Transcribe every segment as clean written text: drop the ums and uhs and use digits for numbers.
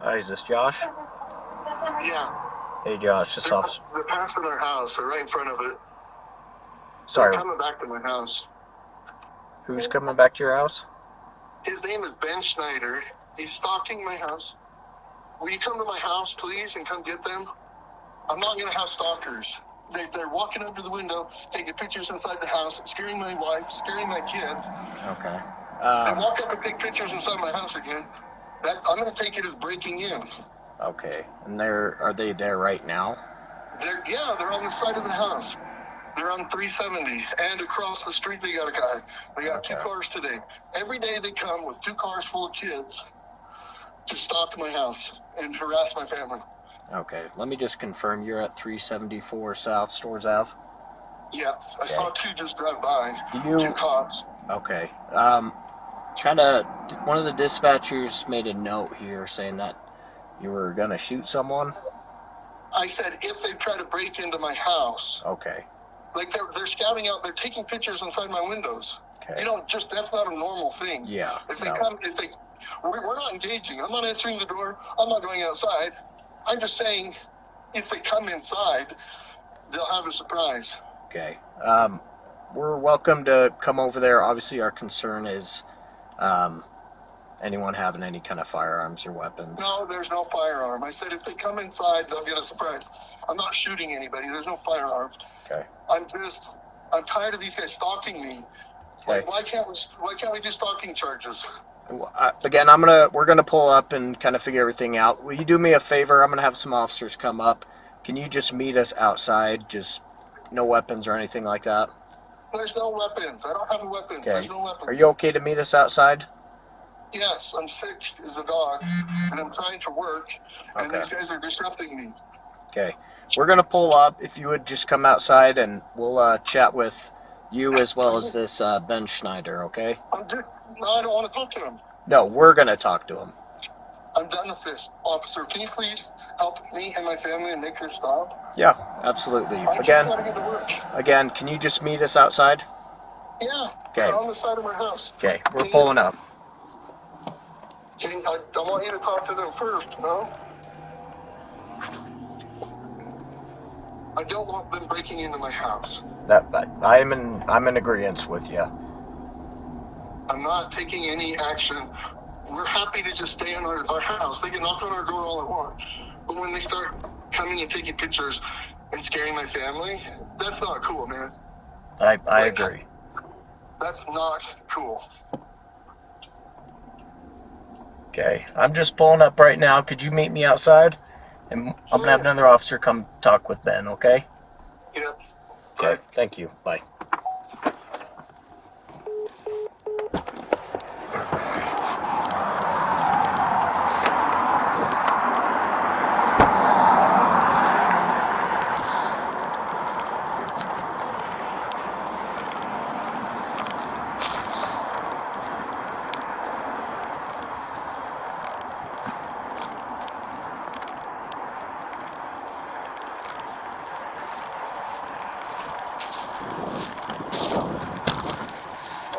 Hi, is this Josh? Yeah. Hey, Josh, this officer. They're passing our house. They're right in front of it. Sorry, They're coming back to my house. who's coming back to your house? His name is Ben Schneider. He's stalking my house. Will you come to my house, please, and come get them? I'm not going to have stalkers. They're walking up to the window, taking pictures inside the house, scaring my wife, scaring my kids. Okay. They walk up and take pictures inside my house again. I'm going to take it as breaking in. Okay. And are they there right now? They're on the side of the house. They're on 370, and across the street they got a guy. They got two cars today. Every day they come with 2 cars full of kids to stalk my house and harass my family. Okay. Let me just confirm you're at 374 South Stores Ave? Yeah, I saw 2 just drive by. Do you... 2 cops. Okay. One of the dispatchers made a note here saying that you were gonna shoot someone. I said if they try to break into my house. Okay. Like they're scouting out, they're taking pictures inside my windows. Okay. You don't that's not a normal thing. Yeah. We're not engaging. I'm not answering the door. I'm not going outside. I'm just saying, if they come inside, they'll have a surprise. Okay. We're welcome to come over there. Obviously, our concern is anyone having any kind of firearms or weapons. No, there's no firearm. I said if they come inside, they'll get a surprise. I'm not shooting anybody. There's no firearms. Okay. I'm tired of these guys stalking me. Okay. Like, why can't we do stalking charges? Again, we're gonna pull up and kind of figure everything out. Will you do me a favor? I'm gonna have some officers come up. Can you just meet us outside? Just no weapons or anything like that? There's no weapons. I don't have weapons. Okay. There's no weapons. Are you okay to meet us outside? Yes, I'm sick as a dog, and I'm trying to work, and these guys are disrupting me. Okay. We're gonna pull up. If you would just come outside, and we'll chat with you as well as this Ben Schneider, okay? I don't want to talk to him. No, we're gonna talk to him. I'm done with this, officer. Can you please help me and my family and make this stop? Yeah, absolutely. I just gotta get to work. Again, can you just meet us outside? Yeah. Okay. On the side of my house. Okay, we're pulling up. I want you to talk to them first, no? I don't want them breaking into my house. I'm in agreement with you. I'm not taking any action. We're happy to just stay in our house. They can knock on our door all they want. But when they start coming and taking pictures and scaring my family, that's not cool, man. I agree. That's not cool. Okay, I'm just pulling up right now. Could you meet me outside? And I'm going to have another officer come talk with Ben, okay? Yep. Okay, thank you. Bye.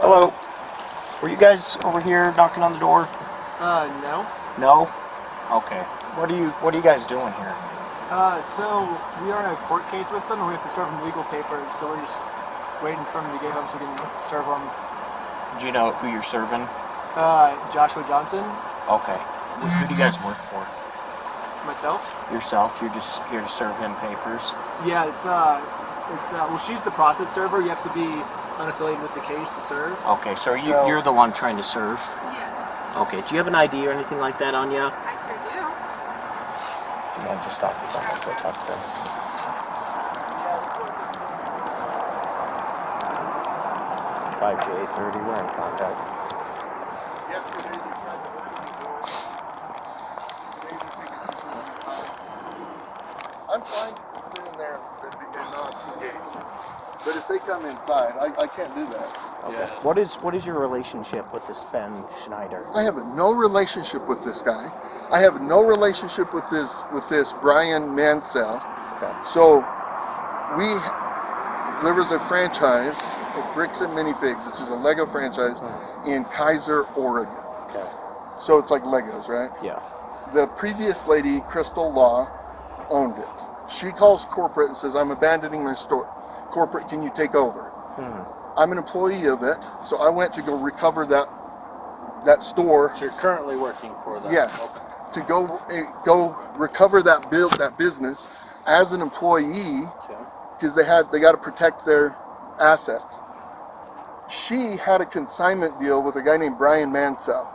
Hello. Were you guys over here knocking on the door? No. No? Okay. What are you guys doing here? So we are in a court case with them, and we have to serve them legal papers. So we're just waiting for them to get home so we can serve them. Do you know who you're serving? Joshua Johnson. Okay. Who do you guys work for? Myself. Yourself? You're just here to serve him papers? Yeah, well, she's the process server. You have to be unaffiliated with the case to serve. Okay, so you're the one trying to serve? Yes. Okay, do you have an ID or anything like that on you? I sure do. You want to just talk to them? Go talk to them. 5J30, we're in contact. Yesterday, they tried to open the door. Today, they're taking pictures inside. I'm fine sitting there and not engaged. But if they come inside, I can't do that. Okay. Yeah. What is your relationship with this Ben Schneider? I have no relationship with this guy. I have no relationship with this Brian Mansell. Okay. So there was a franchise of Bricks and Minifigs, which is a Lego franchise in Kaiser, Oregon. Okay. So it's like Legos, right? Yeah. The previous lady, Crystal Law, owned it. She calls corporate and says, I'm abandoning my store. Corporate, can you take over? I'm an employee of it, so I went to go recover that store. So you're currently working for them? Yes. Okay. To go recover that business as an employee, because they got to protect their assets. She had a consignment deal with a guy named Brian Mansell.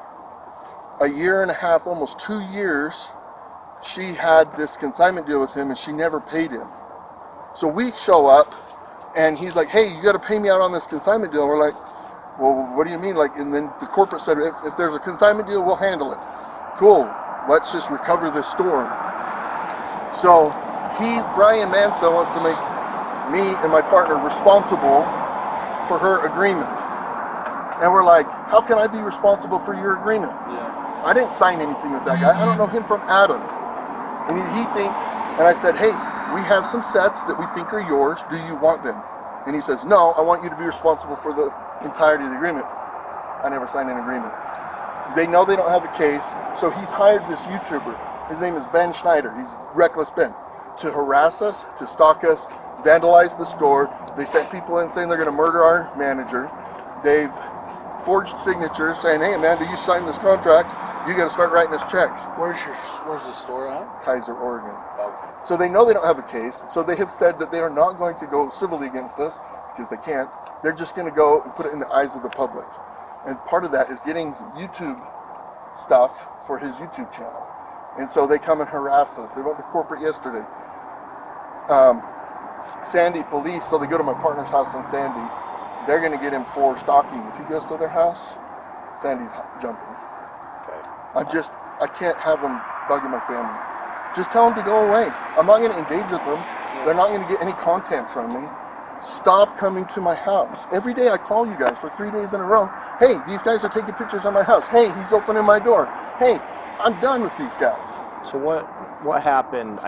A year and a half, almost 2 years, she had this consignment deal with him, and she never paid him. So we show up, and he's like, hey, you got to pay me out on this consignment deal. And we're like, well, what do you mean? Like, and then the corporate said, if there's a consignment deal, we'll handle it. Cool. Let's just recover this store. So Brian Mansell wants to make me and my partner responsible for her agreement. And we're like, how can I be responsible for your agreement? Yeah. I didn't sign anything with that guy. I don't know him from Adam. And he thinks, and I said, hey, we have some sets that we think are yours. Do you want them? And he says, no, I want you to be responsible for the entirety of the agreement. I never signed an agreement. They know they don't have a case, so he's hired this YouTuber. His name is Ben Schneider. He's Reckless Ben. To harass us, to stalk us, vandalize the store. They sent people in saying they're going to murder our manager. They've forged signatures saying, hey, Amanda, you signed this contract. You got to start writing us checks. Where's the store at? Kaiser, Oregon. Okay. So they know they don't have a case, so they have said that they are not going to go civilly against us, because they can't. They're just going to go and put it in the eyes of the public. And part of that is getting YouTube stuff for his YouTube channel. And so they come and harass us. They went to corporate yesterday. Sandy police, so they go to my partner's house in Sandy. They're going to get him for stalking. If he goes to their house, Sandy's jumping. Okay. I can't have him bugging my family. Just tell them to go away. I'm not going to engage with them. They're not going to get any content from me. Stop coming to my house. Every day I call you guys for 3 days in a row. Hey, these guys are taking pictures of my house. Hey, he's opening my door. Hey, I'm done with these guys. So what happened?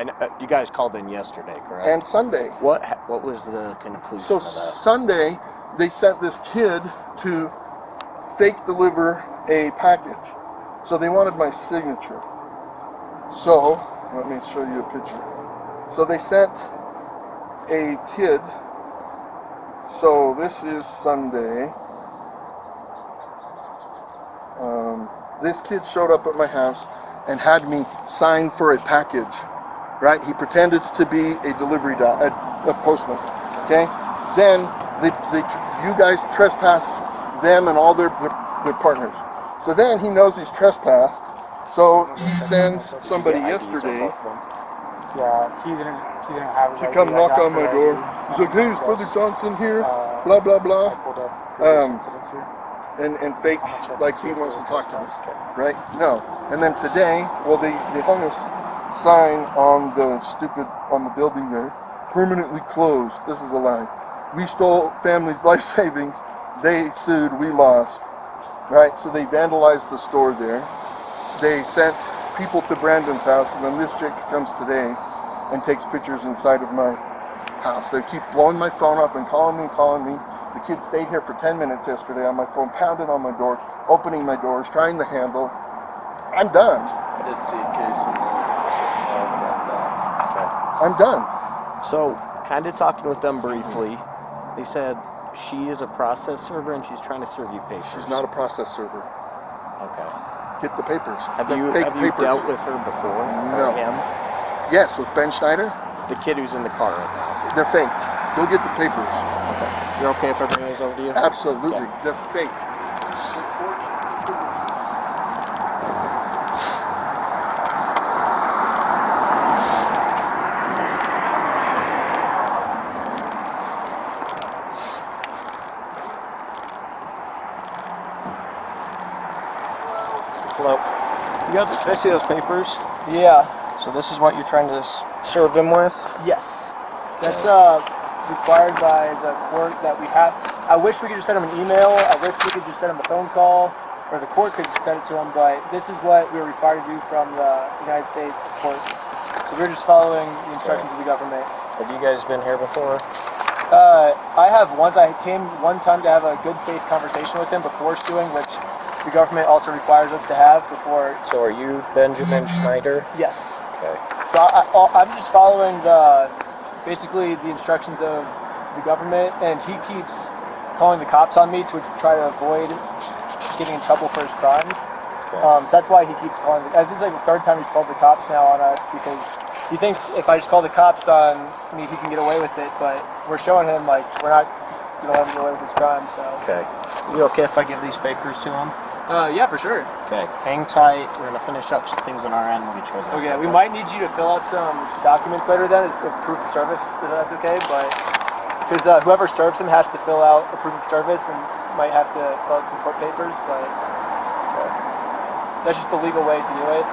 You guys called in yesterday, correct? And Sunday. What was the conclusion So of that? Sunday, they sent this kid to fake deliver a package. So they wanted my signature. So, let me show you a picture. So they sent a kid. So this is Sunday. This kid showed up at my house and had me sign for a package, right? He pretended to be a delivery a postman, okay? Then you guys trespassed them and all their partners. So then he knows he's trespassed, so he sends somebody yesterday Yeah, he didn't have his to ID. come I knock got on my her door. ID. He's like, hey, is Brother Johnson here? Uh, Blah, blah, I blah. pulled up the incidents here. And fake like he wants to talk to us, right? No. And then today, well, they hung a sign on the building there, permanently closed. This is a lie. We stole family's life savings. They sued, we lost, right? So they vandalized the store there. They sent people to Brandon's house, and then this chick comes today and takes pictures inside of my house. They keep blowing my phone up and calling me. The kid stayed here for 10 minutes yesterday on my phone, pounded on my door, opening my doors, trying the handle. I'm done. I did see a case in about that. I'm done. So, kind of talking with them briefly, they said she is a process server and she's trying to serve you papers. She's not a process server. Okay. Get the papers. Have The you fake papers. dealt with her before? No. Or him? Yes, with Ben Schneider. The kid who's in the car right now. They're fake. Go get the papers. Okay. You're okay if I bring those over to you? Absolutely. Okay. They're fake. Hello. Can I see those papers? Yeah. So this is what you're trying to serve them with? Yes. That's required by the court that we have. I wish we could just send them an email. I wish we could just send them a phone call, or the court could send it to them. But this is what we're required to do from the United States court. So we're just following the instructions of the government. Have you guys been here before? I have once. I came one time to have a good faith conversation with him before suing, which the government also requires us to have before. So are you Benjamin Schneider? Yes. Okay. So I'm just following basically the instructions of the government, and he keeps calling the cops on me to try to avoid getting in trouble for his crimes. Okay. So that's why he keeps calling. I think it's like the third time he's called the cops now on us, because he thinks if I just call the cops on me, he can get away with it. But we're showing him like we're not gonna let him get away with his crime. So. Okay. You okay if I give these papers to him? Yeah, for sure. Okay. Hang tight. We're gonna finish up some things on our end. We'll get you guys out. Okay, we might need you to fill out some documents later then as proof of service, if that's okay, but because whoever serves him has to fill out a proof of service and might have to fill out some court papers, but that's just the legal way to do it.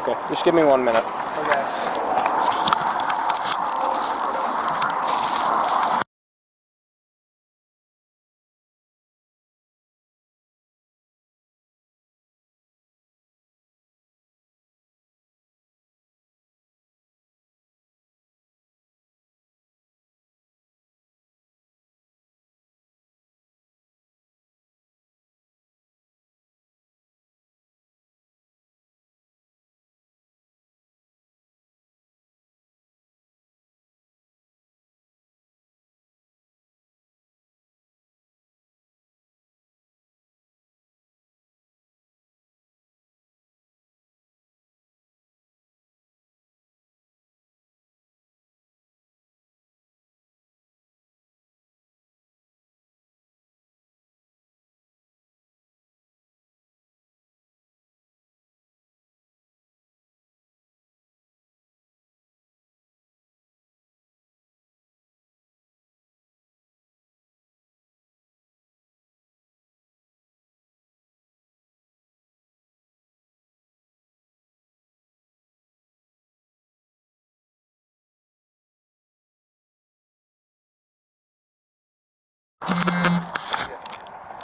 Okay. Just give me 1 minute. Okay.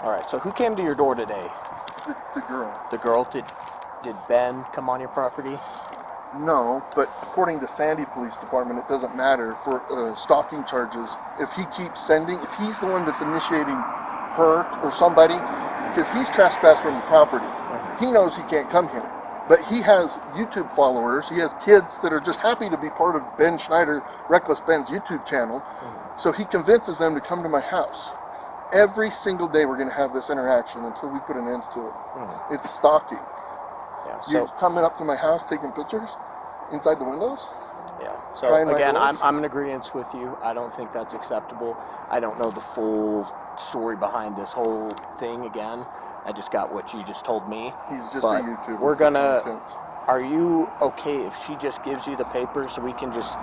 All right. So who came to your door today? The girl. The girl. Did Ben come on your property? No, but according to Sandy Police Department, it doesn't matter for stalking charges. If he keeps sending, if he's the one that's initiating her or somebody, because he's trespassed from the property, he knows he can't come here. But he has YouTube followers. He has kids that are just happy to be part of Ben Schneider, Reckless Ben's YouTube channel. So he convinces them to come to my house. Every single day we're going to have this interaction until we put an end to it. It's stalking. Yeah. You're So coming up to my house taking pictures inside the windows? yeah. So Trying my again, doors? I'm in agreement with you. I don't think that's acceptable. I don't know the full story behind this whole thing. Again, I just got what you just told me. He's just But a YouTuber. we're for gonna. content. Are you okay if she just gives you the papers so we can just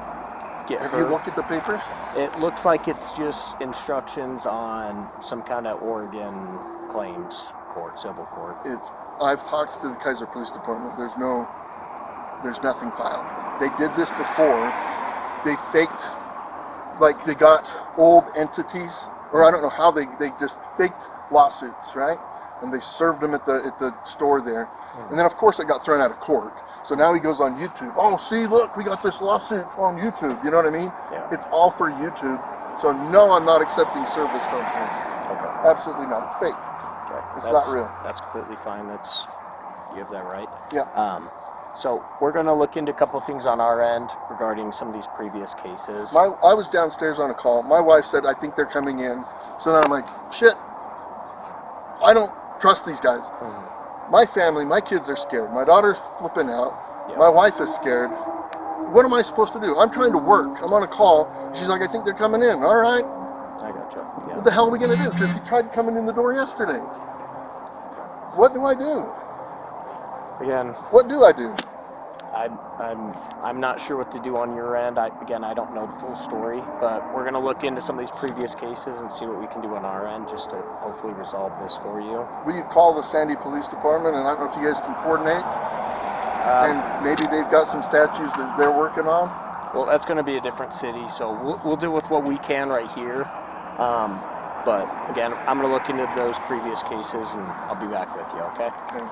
get Have her? you looked at the papers? It looks like it's just instructions on some kind of Oregon claims court, civil court. I've talked to the Kaiser Police Department. There's nothing filed. They did this before. They faked, like they got old entities, or I don't know how they just faked lawsuits, right? And they served them at the store there. And then of course it got thrown out of court. So now he goes on YouTube. Oh, see, look, we got this lawsuit on YouTube. You know what I mean? Yeah. It's all for YouTube. So no, I'm not accepting service from him. Okay. Absolutely not. It's fake. Okay. It's That's- not real. That's completely fine. You have that right. Yeah. So we're going to look into a couple of things on our end regarding some of these previous cases. I was downstairs on a call. My wife said, I think they're coming in. So then I'm like, shit, I don't trust these guys. My family, my kids are scared. My daughter's flipping out. Yep. My wife is scared. What am I supposed to do? I'm trying to work. I'm on a call. She's like, I think they're coming in. All right. I got you. Yeah. What the hell are we going to do? Because he tried coming in the door yesterday. What do I do? Again, What do I do? I'm not sure what to do on your end. I don't know the full story, but we're going to look into some of these previous cases and see what we can do on our end just to hopefully resolve this for you. Will you call the Sandy Police Department? And I don't know if you guys can coordinate. And maybe they've got some statues that they're working on. Well, that's going to be a different city, so we'll deal with what we can right here. But again, I'm going to look into those previous cases and I'll be back with you, okay? Okay.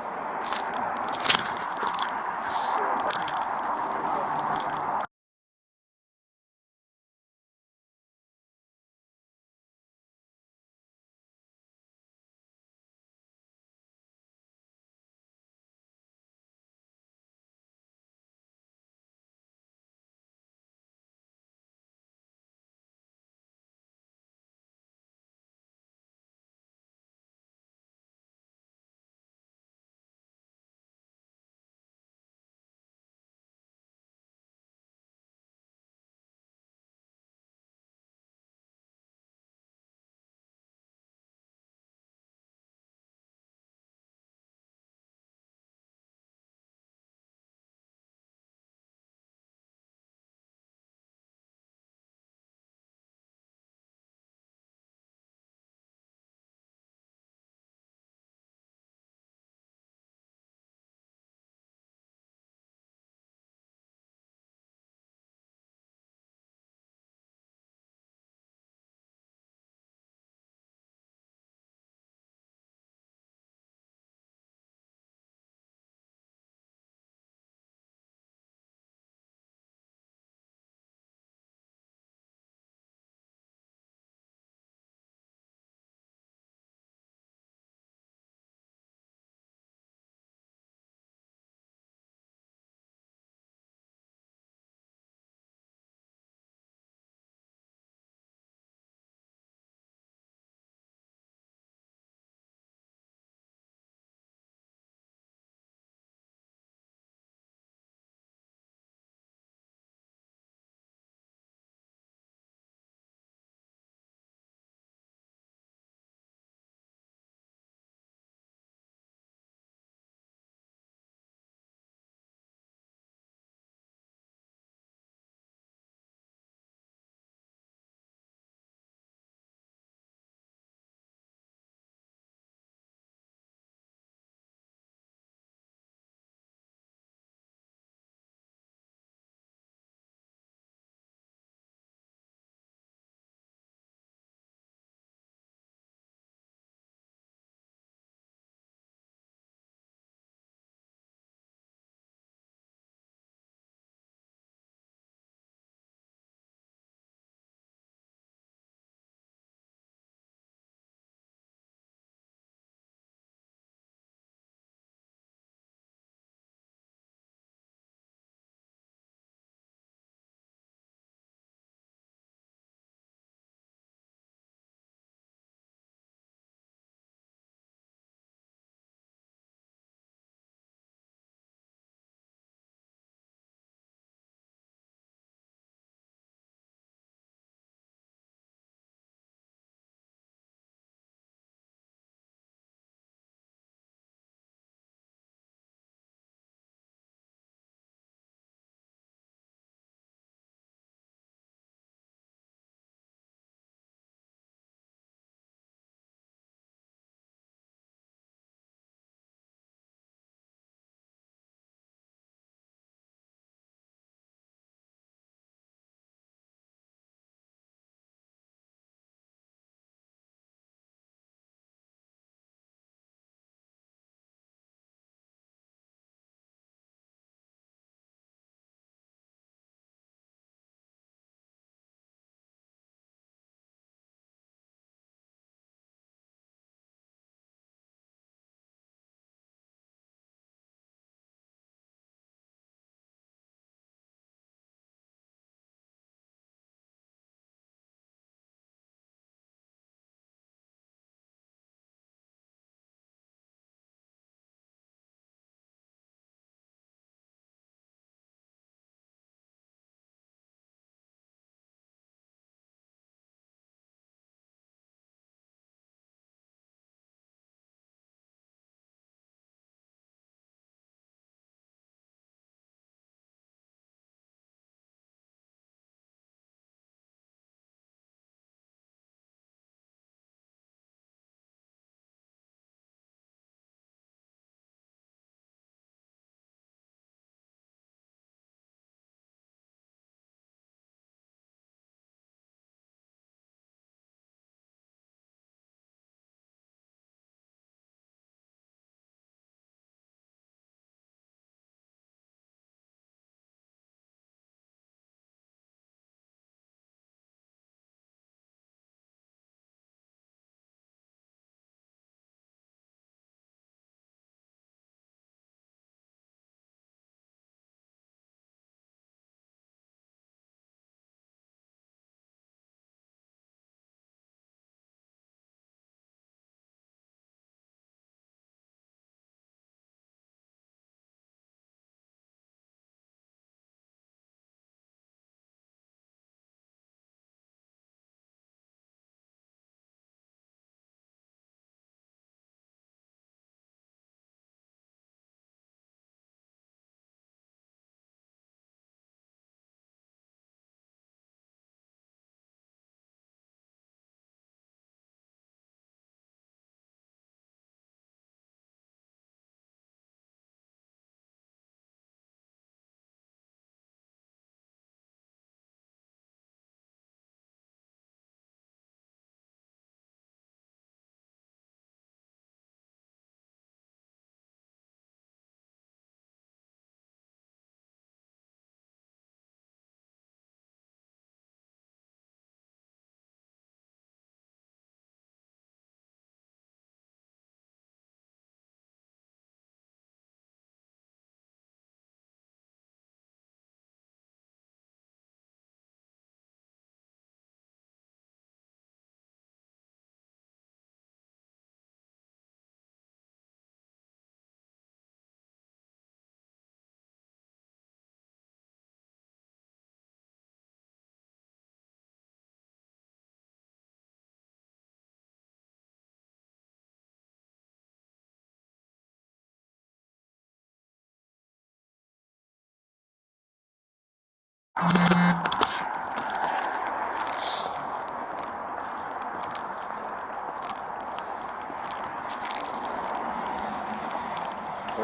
Where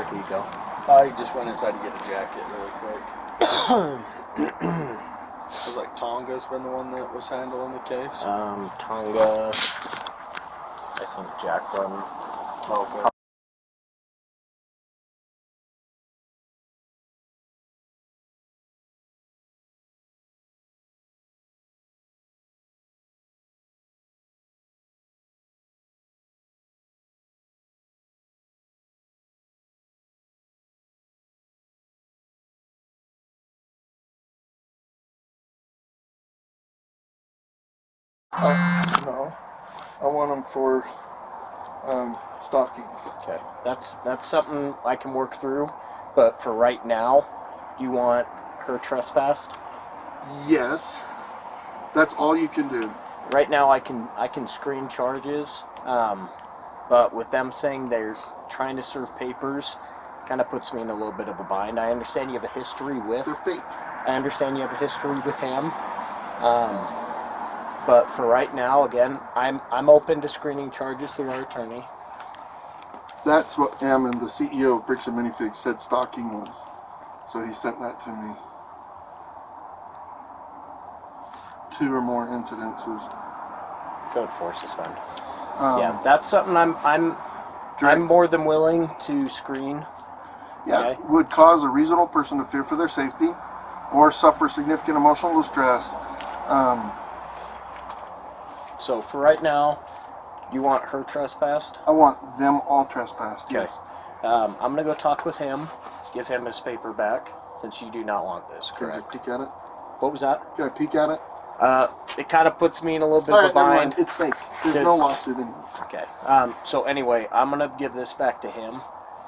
do you go? I just went inside to get a jacket really quick. It was like Tonga's been the one that was handling the case. Tonga. I think Jacqueline. Okay. No, I want them for stalking. Okay, that's something I can work through, but for right now, you want her trespassed. Yes, that's all you can do. Right now, I can screen charges, but with them saying they're trying to serve papers, kind of puts me in a little bit of a bind. I understand you have a history with. They're fake. I understand you have a history with him, but for right now, again, I'm open to screening charges through our attorney. That's what Ammon, the CEO of Bricks and Minifigs, said stalking was. So he sent that to me. 2 or more incidences. Code 4 suspend. Yeah, that's something I'm more than willing to screen. Yeah, Okay. would cause a reasonable person to fear for their safety or suffer significant emotional distress. So for right now, you want her trespassed? I want them all trespassed, Okay. yes. I'm going to go talk with him, give him his paper back, since you do not want this, Can I correct? just peek at it? What was that? Can I peek at it? It kind of puts me in a little bit All of a right, never bind. mind. It's fake. There's no There's- lawsuit anymore. Okay. So anyway, I'm going to give this back to him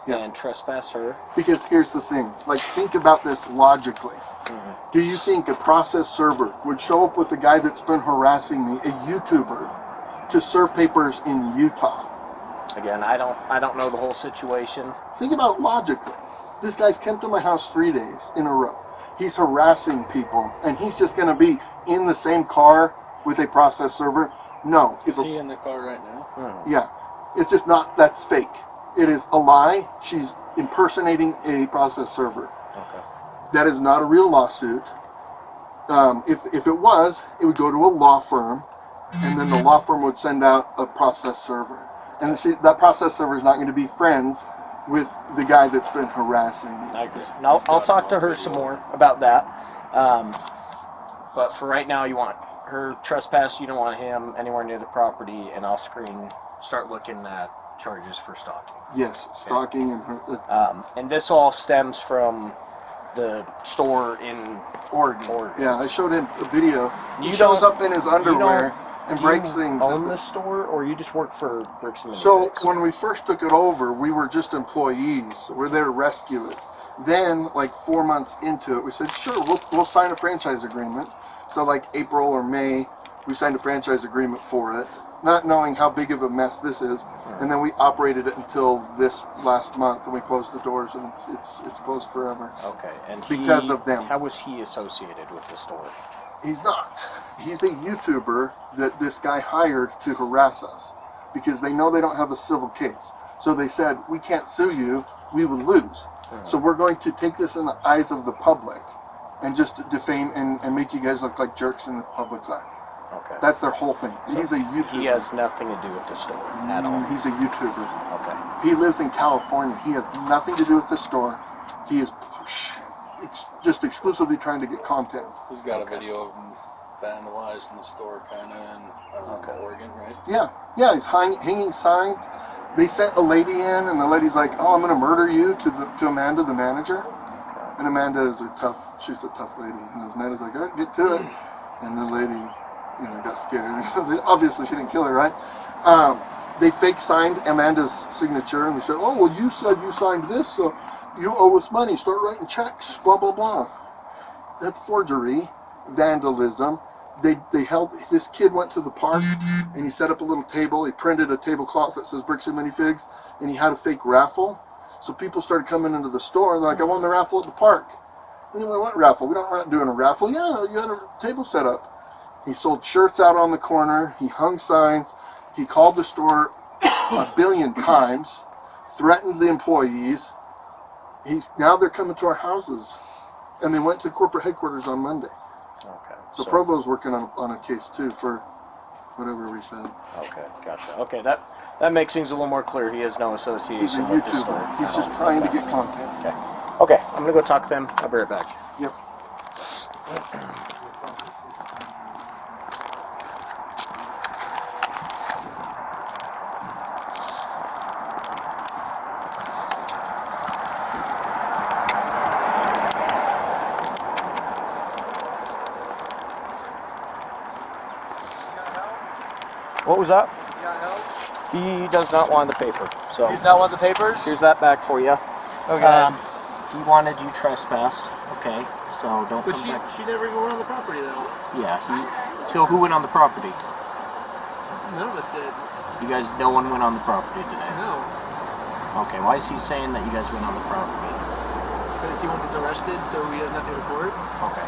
Yeah. and trespass her. Because here's the thing. Like, think about this logically. Do you think a process server would show up with a guy that's been harassing me, a YouTuber, to serve papers in Utah? Again, I don't know the whole situation. Think about it logically. This guy's come to my house 3 days in a row. He's harassing people, and he's just going to be in the same car with a process server? No. Is he in the car right now? Yeah. It's just not, that's fake. It is a lie. She's impersonating a process server. Okay. That is not a real lawsuit. If it was, it would go to a law firm, and then the law firm would send out a process server. And see, that process server is not going to be friends with the guy that's been harassing me. I agree. No, I'll talk to her some more about that. But for right now, you want her trespass. You don't want him anywhere near the property, and I'll start looking at charges for stalking. Yes, stalking and her, And this all stems from the store in Oregon. Yeah, I showed him a video. He You shows don't- up in his underwear and Do breaks you things. own the store, or you just work for Bricks and So Minifigs? when we first took it over, we were just employees. We're there to rescue it. Then, like 4 months into it, we said, sure, we'll sign a franchise agreement. So like April or May, we signed a franchise agreement for it, not knowing how big of a mess this is. And then we operated it until this last month, and we closed the doors, and it's closed forever. Okay, and Because of them. How was he associated with the store? He's not. He's a YouTuber that this guy hired to harass us because they know they don't have a civil case. So they said, we can't sue you, we would lose. So we're going to take this in the eyes of the public and just defame and make you guys look like jerks in the public's eye. Okay. That's their whole thing. He's a YouTuber. He has nothing to do with the store at all. He's a YouTuber. Okay. He lives in California. He has nothing to do with the store. He is just exclusively trying to get content. He's got a video of him vandalizing the store, kind of in Oregon, right? Yeah, he's hanging signs. They sent a lady in, and the lady's like, "Oh, I'm going to murder you," to Amanda, the manager. And Amanda is she's a tough lady. And Amanda's like, "All right, get to it." And the lady, got scared. Obviously, she didn't kill her, right? They fake signed Amanda's signature, and they said, "Oh, well, you said you signed this, so you owe us money. Start writing checks." Blah blah blah. That's forgery, vandalism. They held, this kid went to the park and he set up a little table. He printed a tablecloth that says Bricks and Minifigs, and he had a fake raffle. So people started coming into the store and they're like, "I won the raffle at the park." You know what raffle? We're not doing a raffle. Yeah, you had a table set up. He sold shirts out on the corner. He hung signs. He called the store a billion times, threatened the employees. Now they're coming to our houses, and they went to corporate headquarters on Monday. Okay. So Provo's working on a case too for whatever we said. Okay, gotcha. Okay, that makes things a little more clear. He has no association He's a with the store. YouTuber. He's just trying to get content. Okay. Okay, I'm gonna go talk to them. I'll be right back. Yep. What was that? He does not want the paper. So He's not want the papers? here's that back for you. Okay. He wanted you trespassed. Okay, so don't But come back. she never even went on the property though. Yeah, so who went on the property? None of us did. You guys, no one went on the property today. No. Okay, why is he saying that you guys went on the property? Because he wants us arrested, so he doesn't have to report. Okay.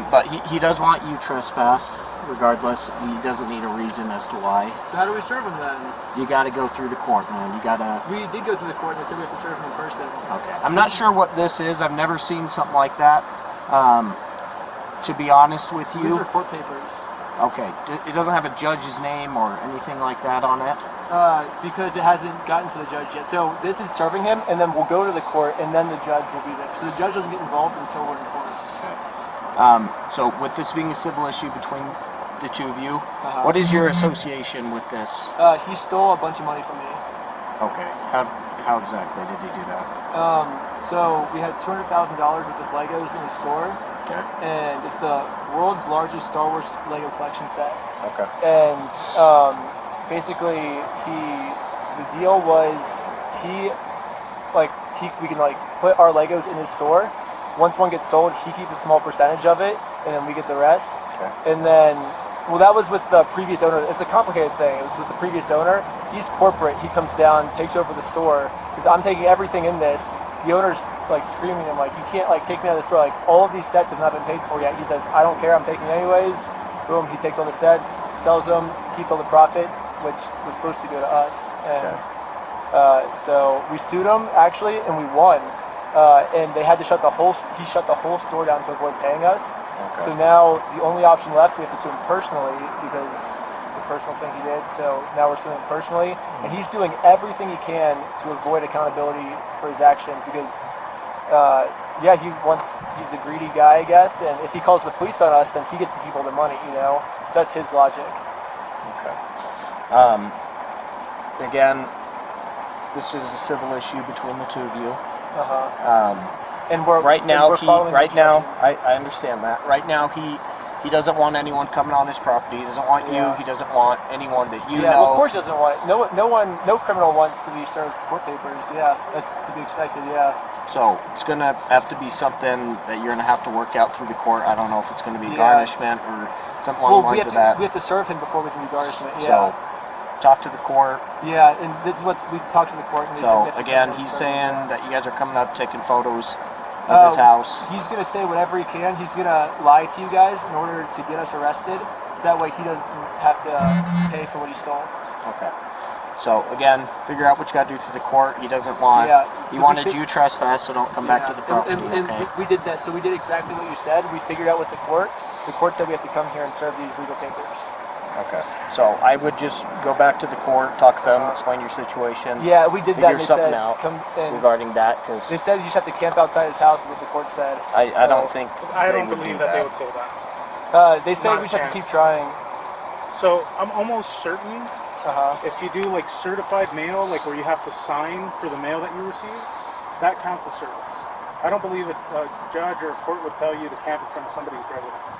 But he does want you trespassed, regardless. He doesn't need a reason as to why. So how do we serve him then? You gotta go through the court, man. You gotta... We did go to the court and they said we have to serve him in person. Okay. I'm not sure what this is. I've never seen something like that. To be honest with These you... are court papers. Okay. It doesn't have a judge's name or anything like that on it? Because it hasn't gotten to the judge yet. So this is serving him, and then we'll go to the court, and then the judge will be there. So the judge doesn't get involved until we're in court. So with this being a civil issue between the two of you, what is your association with this? He stole a bunch of money from me. Okay. How exactly did he do that? So we had $200,000 worth of Legos in the store, Okay. and it's the world's largest Star Wars Lego collection set. Okay. And basically, the deal was we can put our Legos in his store. Once one gets sold, he keeps a small percentage of it, and then we get the rest. Okay. And then, well, that was with the previous owner. It's a complicated thing. It was with the previous owner. He's corporate. He comes down, takes over the store, because I'm taking everything in this. The owner's screaming at him, you can't take me out of the store. All of these sets have not been paid for yet. He says, I don't care. I'm taking it anyways. Boom. He takes all the sets, sells them, keeps all the profit, which was supposed to go to us. And so we sued him actually, and we won. And they had to he shut the whole store down to avoid paying us. Okay. So now the only option left, we have to sue him personally because it's a personal thing he did. So now we're suing him personally, and he's doing everything he can to avoid accountability for his actions because, he's a greedy guy, I guess. And if he calls the police on us, then he gets to keep all the money, So that's his logic. Okay. Again, this is a civil issue between the two of you. And we're following instructions. I understand that. Right now, he doesn't want anyone coming on his property. He doesn't want you. Yeah. He doesn't want anyone that you know. Yeah, well, of course he doesn't want it. No criminal wants to be served court papers. Yeah, that's to be expected. Yeah. So it's gonna have to be something that you're gonna have to work out through the court. I don't know if it's gonna be Yeah. garnishment or something along the lines of that. We have to serve him before we can do garnishment. Yeah. So talk to the court. Yeah, and this is what we talked to the court. And they So said we have to again, come he's and serve him. saying that you guys are coming up taking photos of his house. He's gonna say whatever he can. He's gonna lie to you guys in order to get us arrested, so that way he doesn't have to pay for what he stole. Okay. So again, figure out what you got to do through the court. He doesn't want. Yeah. He So wanted you trespass, so don't come back to the property. And Okay. we did that. So we did exactly what you said. We figured out with the court. The court said we have to come here and serve these legal papers. Okay. So I would just go back to the court, talk to them, explain your situation. Yeah, we did that. Figure And they something said, out come and regarding that, because they said you just have to camp outside his house, is what the court said. I don't think I they don't would believe do that they would say that. They say Not we a just have to keep chance. trying. So I'm almost certain Uh-huh. if you do certified mail, where you have to sign for the mail that you receive, that counts as service. I don't believe a judge or a court would tell you to camp in front of somebody's residence.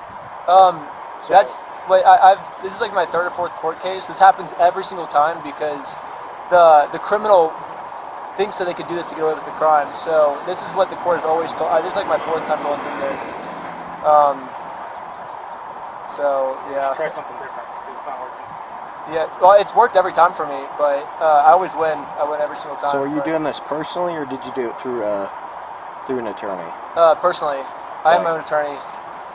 That's what this is my third or fourth court case. This happens every single time because the criminal thinks that they could do this to get away with the crime. So this is what the court has always told. This is my fourth time going through this. So yeah. Try something different because it's not working. Yeah, well, it's worked every time for me, but I always win. I win every single time. So are you but, doing this personally, or did you do it through an attorney? personally? I am my own attorney.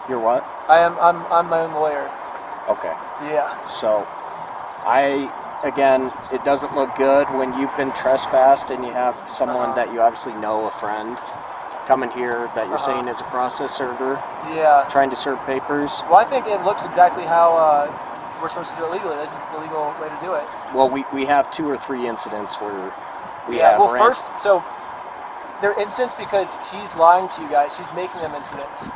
You're what? I'm my own lawyer. Okay. Yeah. So, again, it doesn't look good when you've been trespassed and you have someone that you obviously know, a friend, coming here that you're saying is a process server, Yeah. trying to serve papers. Well, I think it looks exactly how we're supposed to do it legally. This is the legal way to do it. Well, we have 2 or 3 incidents where we Yeah. have Well, ran- first, so they're incidents because he's lying to you guys. He's making them incidents.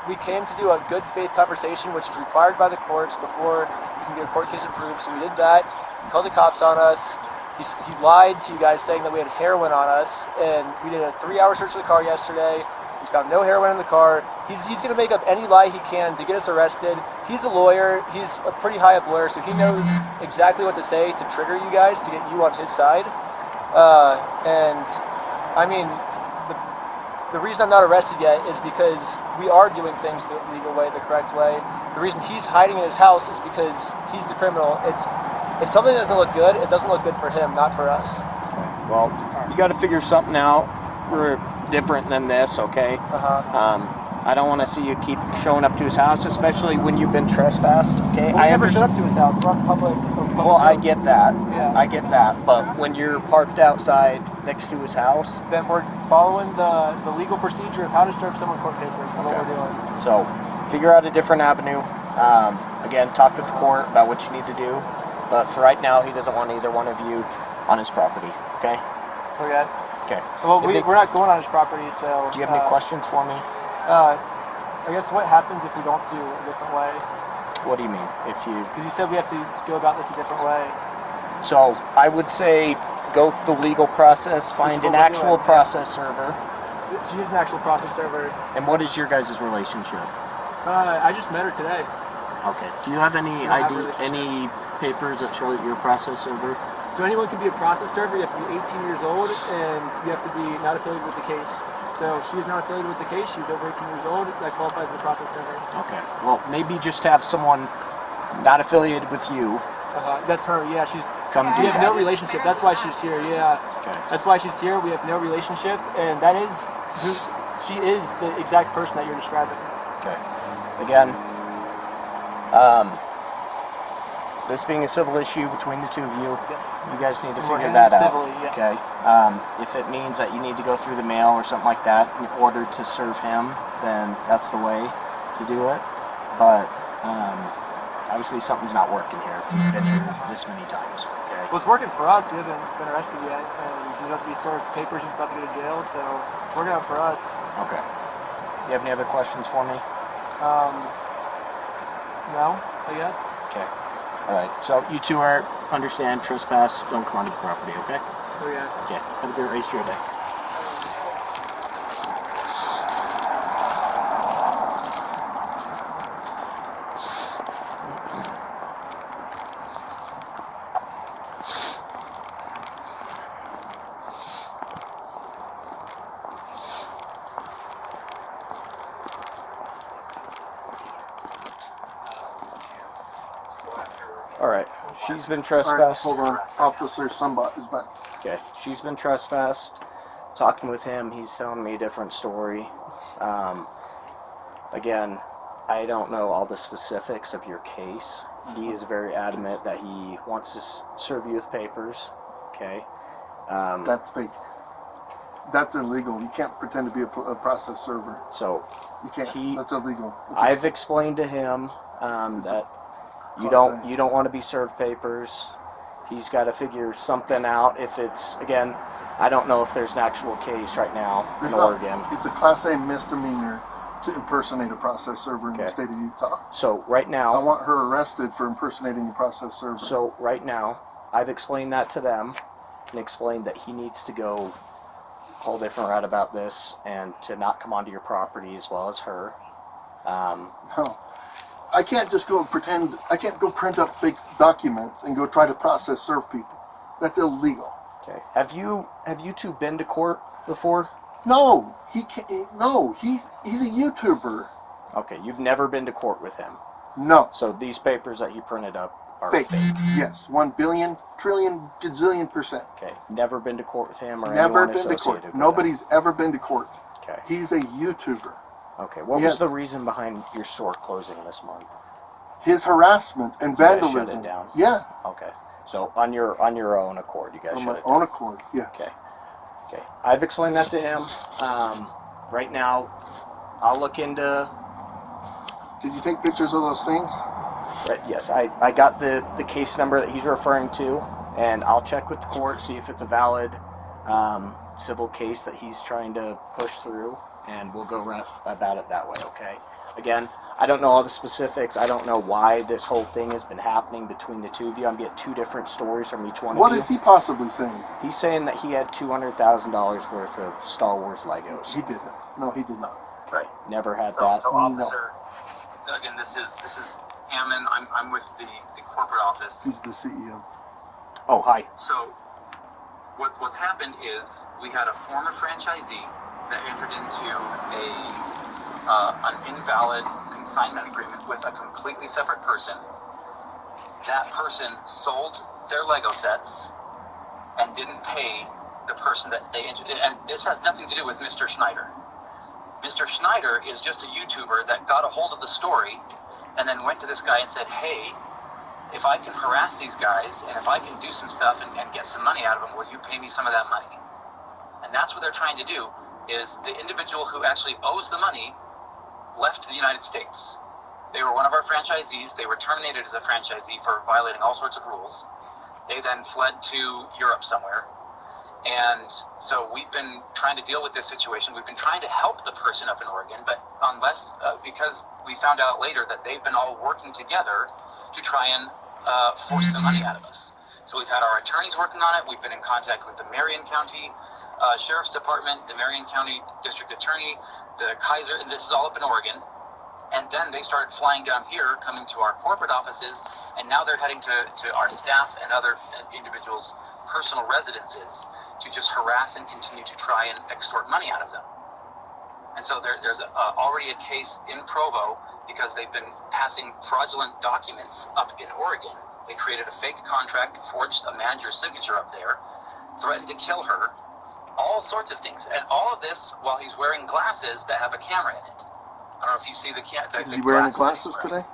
We came to do a good faith conversation, which is required by the courts before you can get a court case approved. So we did that. He called the cops on us. He lied to you guys saying that we had heroin on us, and we did a 3-hour search of the car yesterday. We found no heroin in the car. He's going to make up any lie he can to get us arrested. He's a lawyer. He's a pretty high up lawyer, so he knows exactly what to say to trigger you guys to get you on his side. And I mean, the reason I'm not arrested yet is because we are doing things the legal way, the correct way. The reason he's hiding in his house is because he's the criminal. If something doesn't look good, it doesn't look good for him, not for us. Well, you got to figure something out. We're different than this, okay? I don't want to see you keep showing up to his house, especially when you've been trespassed, okay? Well, I never showed up to his house. We're on public Well, I get that. Yeah. I get that. But when you're parked outside next to his house, Then we're following the legal procedure of how to serve someone court papers. That's what we're doing. so figure out a different avenue. Again, talk with the court about what you need to do. But for right now, he doesn't want either one of you on his property, okay? Okay. Okay. Well, If they- we're not going on his property, so. Do you have any questions for me? I guess what happens if we don't do it a different way? What do you mean? If you Because you said we have to go about this a different way. So I would say go the legal process, find what an we're actual doing. process server. She is an actual process server. And what is your guys' relationship? I just met her today. Okay. Do you have any don't have ID, a relationship. any papers that show that you're a process server? So anyone can be a process server. You have to be 18 years old, and you have to be not affiliated with the case. So she is not affiliated with the case. She's over 18 years old. That qualifies as a process server. Okay. Well, maybe just have someone not affiliated with you That's her. Yeah, she's. come do We have that. no relationship. That's why she's here. Yeah. Okay. That's why she's here. We have no relationship, and that is who she is. The exact person that you're describing. Okay. Again, this being a civil issue between the two of you, Yes. you guys need to We're figure handling that out. civilly, yes. Okay. If it means that you need to go through the mail or something like that in order to serve him, then that's the way to do it. But obviously something's not working here if you've been here this many times. Okay. Well, it's working for us. We haven't been arrested yet, and he's about to be served papers. He's about to go to jail, so it's working out for us. Okay. Do you have any other questions for me? No, I guess. Okay. All right. So you two are understand trespass. Don't come onto the property. Okay. Oh yeah. Okay. Have a good rest of your day. All right. She's been All right, trespassed. hold on. Officer Somebot is back. Okay. She's been trespassed. Talking with him, he's telling me a different story. Again, I don't know all the specifics of your case. He is very adamant that he wants to serve you with papers. Okay. That's fake. That's illegal. You can't pretend to be a process server. So You can't. He- That's illegal. I've explained to him that you Class A. don't want to be served papers. He's got to figure something out. If it's again, I don't know if there's an actual case right now There's in not- Oregon. It's a Class A misdemeanor to impersonate a process server in Okay. the state of Utah. So right I now, want her arrested for impersonating a process server. so right now, I've explained that to them and explained that he needs to go a whole different route about this and to not come onto your property as well as her. No. I can't just go and pretend. I can't go print up fake documents and go try to process serve people. That's illegal. Okay. Have you two been to court before? No, he can't. No, he's a YouTuber. Okay, you've never been to court with him. No, So these papers that he printed up are fake. fake. Yes, 1 billion, trillion, gazillion %. Okay, never been to court with him or Never anyone been to associated court. with Nobody's ever been to court. him. Okay, He's a YouTuber. Okay. What Yeah. was the reason behind your store closing this month? His harassment and You guys shut vandalism. it down? Yeah, Okay. So on your own accord, you guys on shut my it down. own accord. Yes. Okay. Okay. I've explained that to him. Right now, I'll look into. Did you take pictures of those things? Yes, I got the case number that he's referring to, and I'll check with the court, see if it's a valid civil case that he's trying to push through, and we'll go about it that way, okay? Again, I don't know all the specifics. I don't know why this whole thing has been happening between the two of you. I'm getting two different stories from each one What of you. is he possibly saying? He's saying that he had $200,000 worth of Star Wars Legos. He didn't. No, he did not. Okay, never had So, that. so officer, again, this is Hammond. I'm with the corporate office. He's the CEO. Oh, hi. So what's happened is we had a former franchisee that entered into an invalid consignment agreement with a completely separate person. That person sold their Lego sets and didn't pay the person that they entered. And this has nothing to do with Mr. Schneider. Mr. Schneider is just a YouTuber that got a hold of the story and then went to this guy and said, hey, if I can harass these guys and if I can do some stuff and get some money out of them, will you pay me some of that money? And that's what they're trying to do, is the individual who actually owes the money left the United States. They were one of our franchisees. They were terminated as a franchisee for violating all sorts of rules. They then fled to Europe somewhere. And so we've been trying to deal with this situation. We've been trying to help the person up in Oregon, but because we found out later that they've been all working together to try and force some money out of us. So we've had our attorneys working on it. We've been in contact with the Marion County Sheriff's Department, the Marion County District Attorney, the Kaiser, and this is all up in Oregon. And then they started flying down here, coming to our corporate offices, and now they're heading to our staff and other individuals' personal residences to just harass and continue to try and extort money out of them. And so there's already a case in Provo because they've been passing fraudulent documents up in Oregon. They created a fake contract, forged a manager's signature up there, threatened to kill her, all sorts of things. And all of this while he's wearing glasses that have a camera in it. I don't know if you see the Is he wearing the glasses today?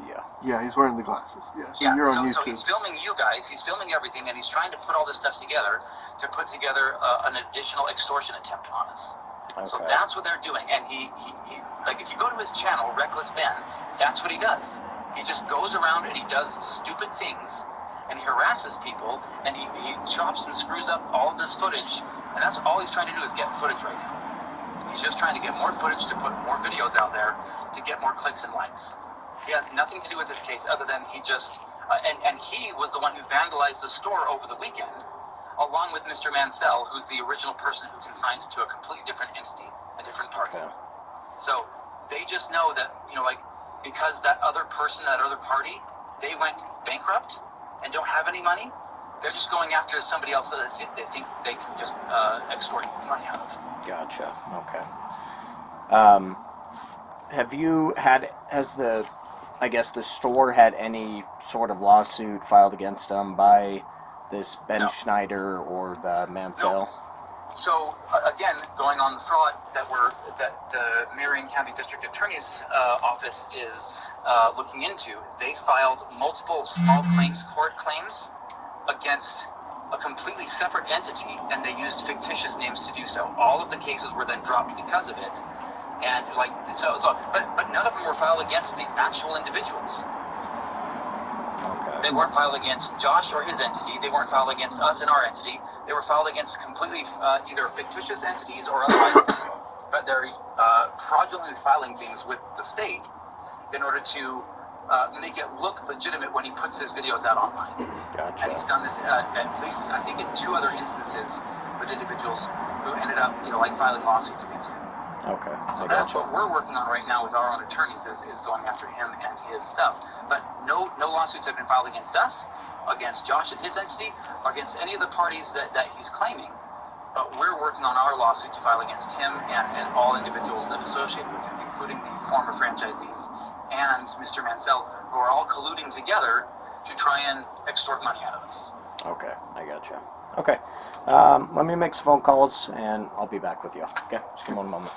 Yeah. Yeah, he's wearing the glasses. Yeah, so Yeah, you're on so YouTube. he's filming you guys, he's filming everything, and he's trying to put all this stuff together to put together an additional extortion attempt on us. Okay. So that's what they're doing, and he like, if you go to his channel, Reckless Ben, that's what he does. He just goes around and he does stupid things, and he harasses people, and he chops and screws up all of this footage, and that's all he's trying to do is get footage right now. He's just trying to get more footage to put more videos out there to get more clicks and likes. He has nothing to do with this case other than he just, and he was the one who vandalized the store over the weekend, along with Mr. Mansell, who's the original person who consigned it to a completely different entity, a different party. Okay. So they just know that, like, because that other person, that other party, they went bankrupt and don't have any money, they're just going after somebody else that they think they can just extort money out of. Gotcha. Okay. Has the store had any sort of lawsuit filed against them by this Ben No. Schneider or the Mansell? Nope. So again, going on the fraud that the Marion County District Attorney's office is looking into, they filed multiple small claims court claims against a completely separate entity, and they used fictitious names to do so. All of the cases were then dropped because of it, and but none of them were filed against the actual individuals. Okay. They weren't filed against Josh or his entity. They weren't filed against us and our entity. They were filed against completely either fictitious entities or otherwise, but they're fraudulently filing things with the state in order to make it look legitimate when he puts his videos out online. Gotcha. And he's done this at least, I think, in 2 other instances with individuals who ended up, filing lawsuits against him. Okay. So I that's gotcha. what we're working on right now with our own attorneys is going after him and his stuff. But no lawsuits have been filed against us, against Josh and his entity, or against any of the parties that he's claiming. But we're working on our lawsuit to file against him and all individuals that are associated with him, including the former franchisees and Mr. Mansell, who are all colluding together to try and extort money out of us. Okay. I gotcha. Okay. Let me make some phone calls and I'll be back with you. Okay. Just give me one moment.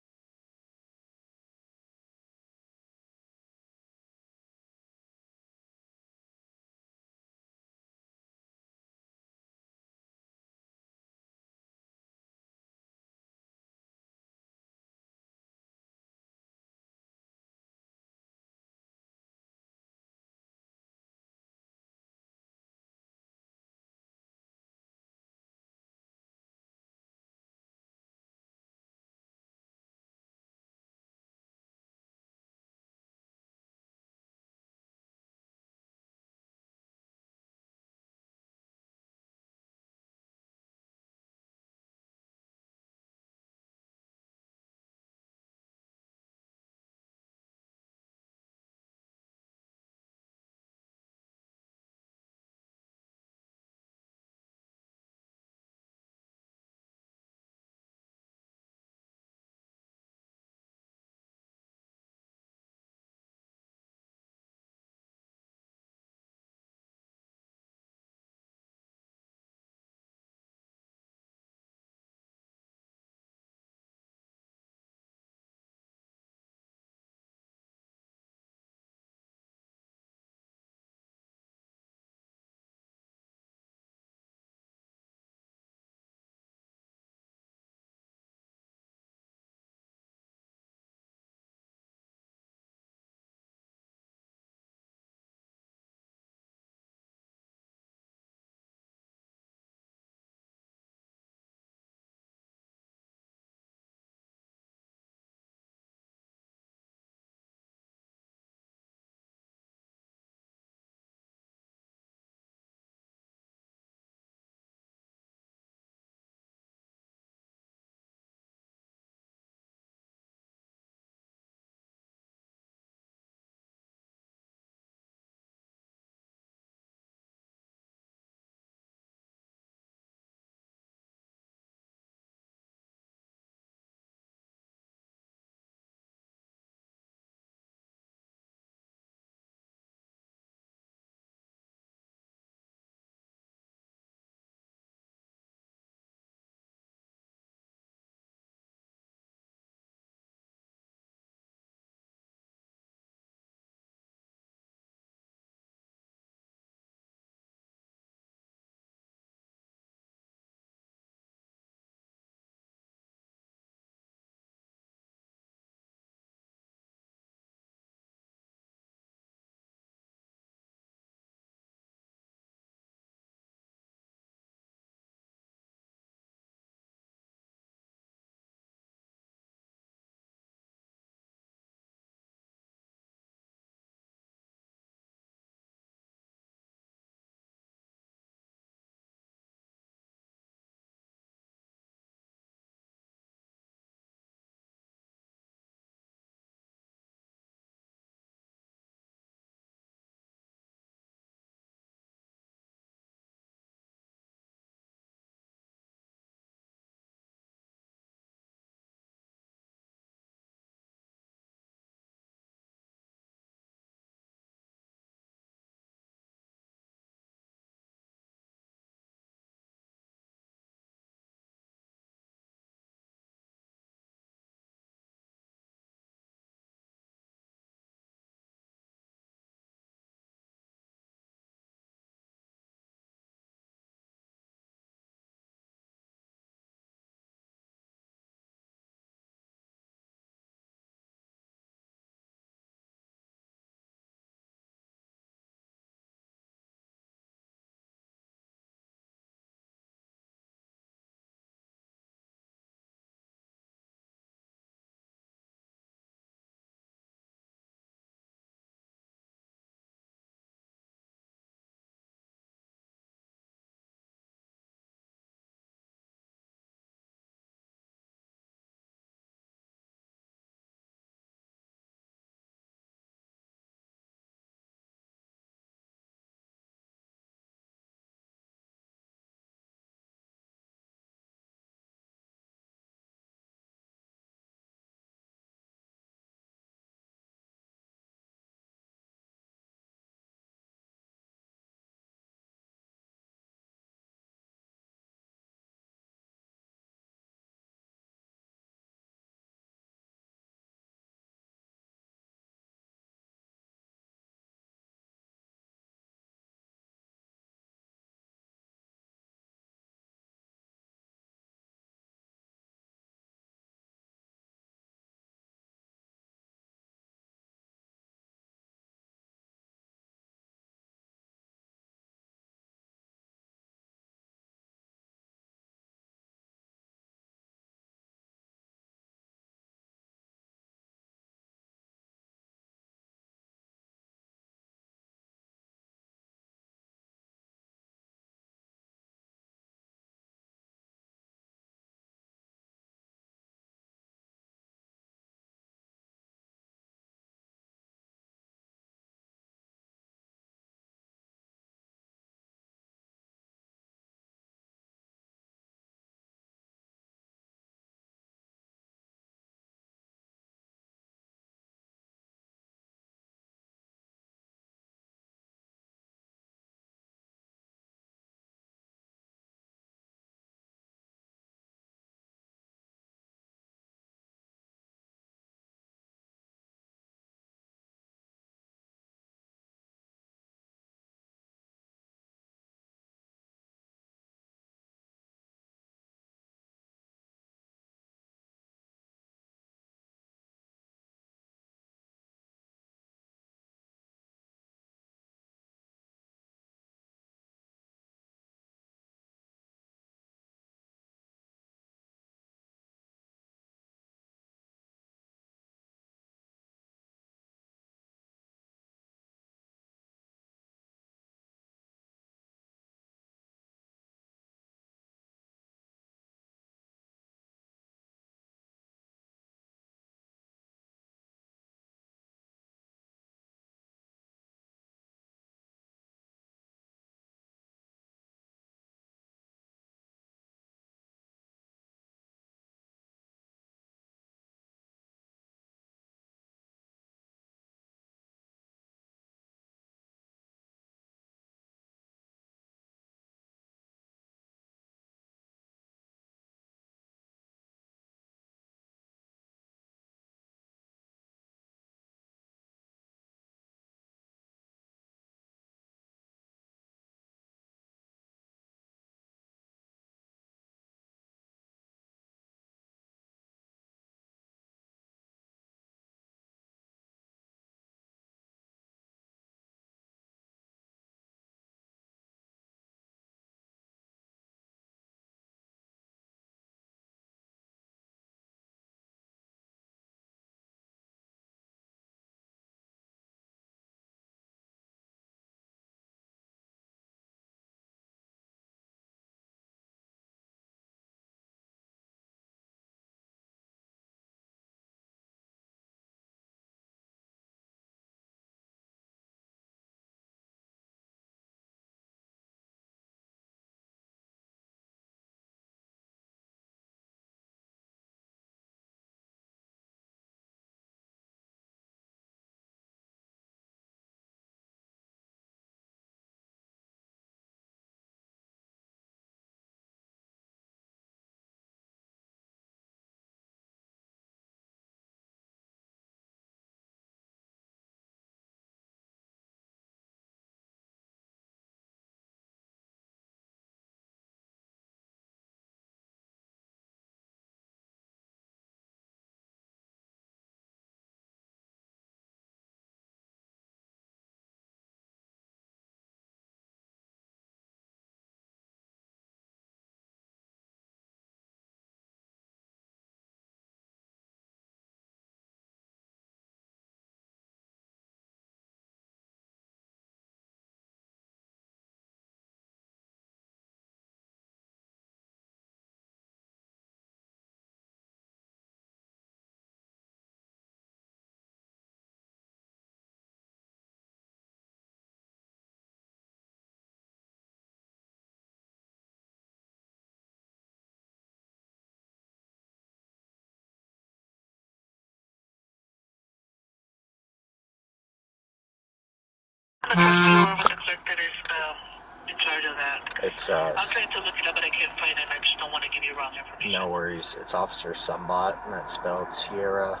put you over with the clerk that is in charge of that. It's I'm trying to look it up, but I can't find it. I just don't want to give you wrong information. no worries. It's Officer Sumbot, and that's spelled Sierra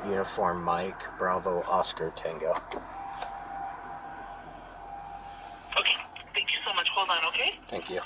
Uniform Mike Bravo Oscar Tango. Okay, thank you so much. Hold on, okay? Thank you.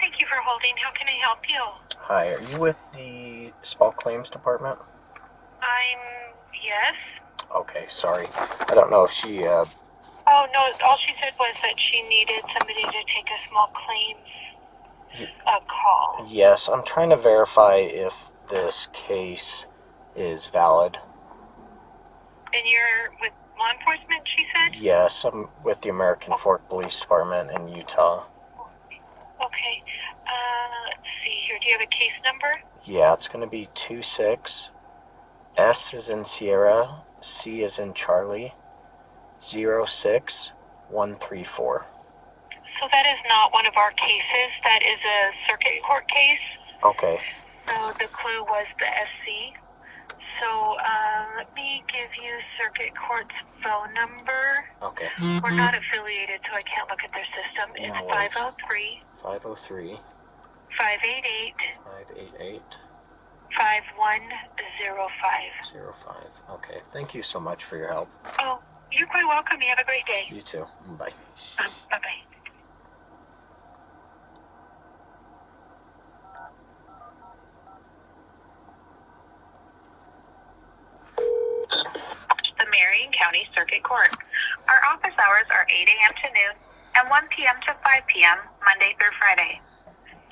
Thank you for holding. How can I help you? Hi, are you with the Small Claims Department? Yes. Okay, sorry. I don't know if she, Oh, no, all she said was that she needed somebody to take a small claims call. yes, I'm trying to verify if this case is valid. And you're with law enforcement, she said? Yes, I'm with the American Fork Police Department in Utah. Okay. Let's see here. Do you have a case number? Yeah, it's going to be 26. S is in Sierra, C is in Charlie, 06134. So that is not one of our cases. That is a circuit court case. Okay. So the clue was the SC. So let me give you circuit court's phone number. Okay. We're not affiliated, so I can't look at their system. It's No worries. 503 503 588 588 5105. 05. Okay. Thank you so much for your help. Oh, you're quite welcome. You have a great day. You too. Bye. Bye-bye. The Marion County Circuit Court. Our office hours are 8 a.m. to noon and 1 p.m. to 5 p.m. Monday through Friday.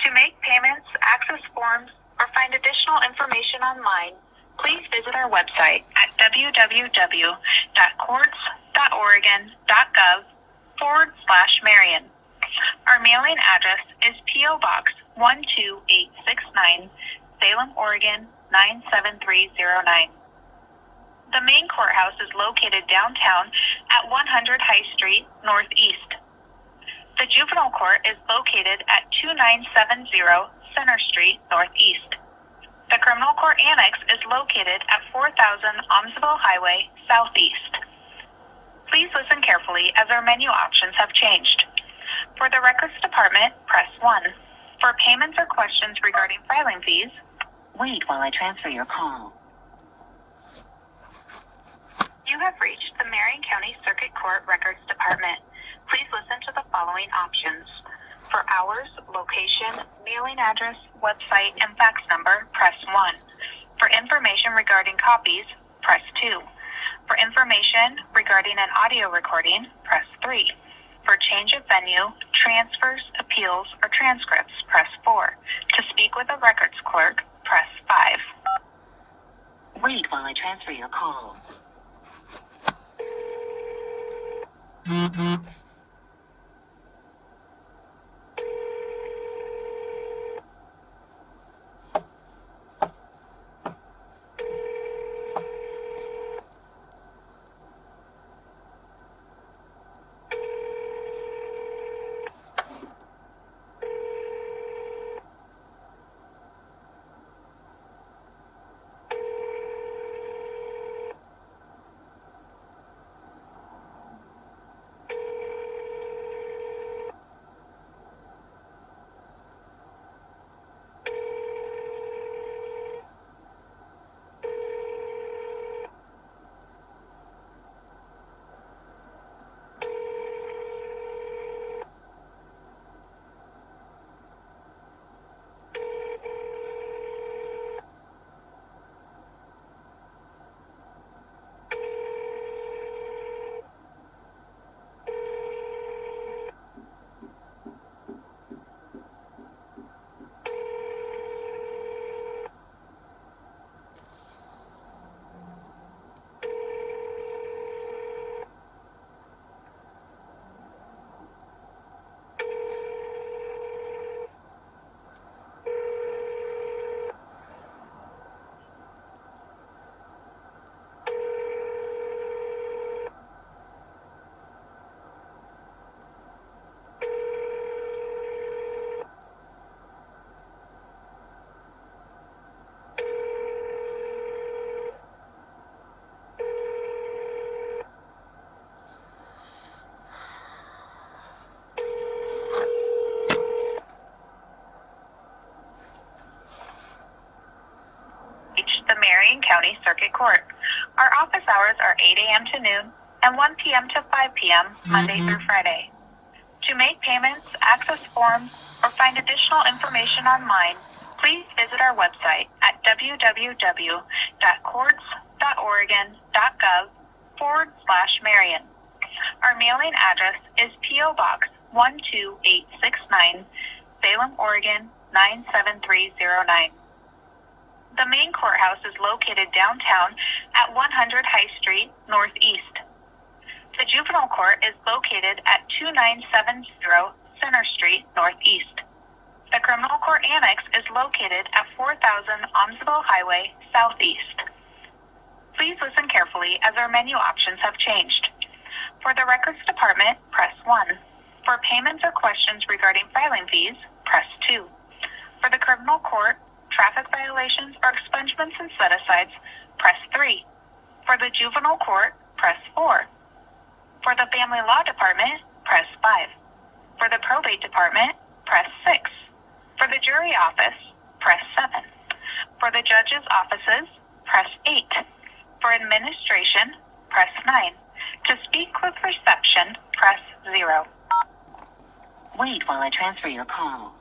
To make payments, access forms, or find additional information online, please visit our website at www.courts.oregon.gov/Marion. Our mailing address is P.O. Box 12869, Salem, Oregon 97309. The main courthouse is located downtown at 100 High Street, Northeast. The juvenile court is located at 2970 Center Street, Northeast. The criminal court annex is located at 4000 Omsville Highway, Southeast. Please listen carefully as our menu options have changed. For the records department, press 1. For payments or questions regarding filing fees, wait while I transfer your call. You have reached the Marion County Circuit Court Records Department. Please listen to the following options. For hours, location, mailing address, website, and fax number, press 1. For information regarding copies, press 2. For information regarding an audio recording, press 3. For change of venue, transfers, appeals, or transcripts, press 4. To speak with a records clerk, press 5. Wait while I transfer your call. Marion County Circuit Court. Our office hours are 8 a.m. to noon and 1 p.m. to 5 p.m. Monday through Friday. To make payments, access forms, or find additional information online, please visit our website at www.courts.oregon.gov/Marion. Our mailing address is P.O. Box 12869, Salem, Oregon 97309. The main courthouse is located downtown at 100 High Street, Northeast. The juvenile court is located at 2970 Center Street, Northeast. The criminal court annex is located at 4000 Omsville Highway, Southeast. Please listen carefully as our menu options have changed. For the records department, press 1. For payments or questions regarding filing fees, press 2. For the criminal court, traffic violations or expungements and set-asides, press 3. For the juvenile court, press 4. For the family law department, press 5. For the probate department, press 6. For the jury office, press 7. For the judge's offices, press 8. For administration, press 9. To speak with reception, press 0. Wait while I transfer your call.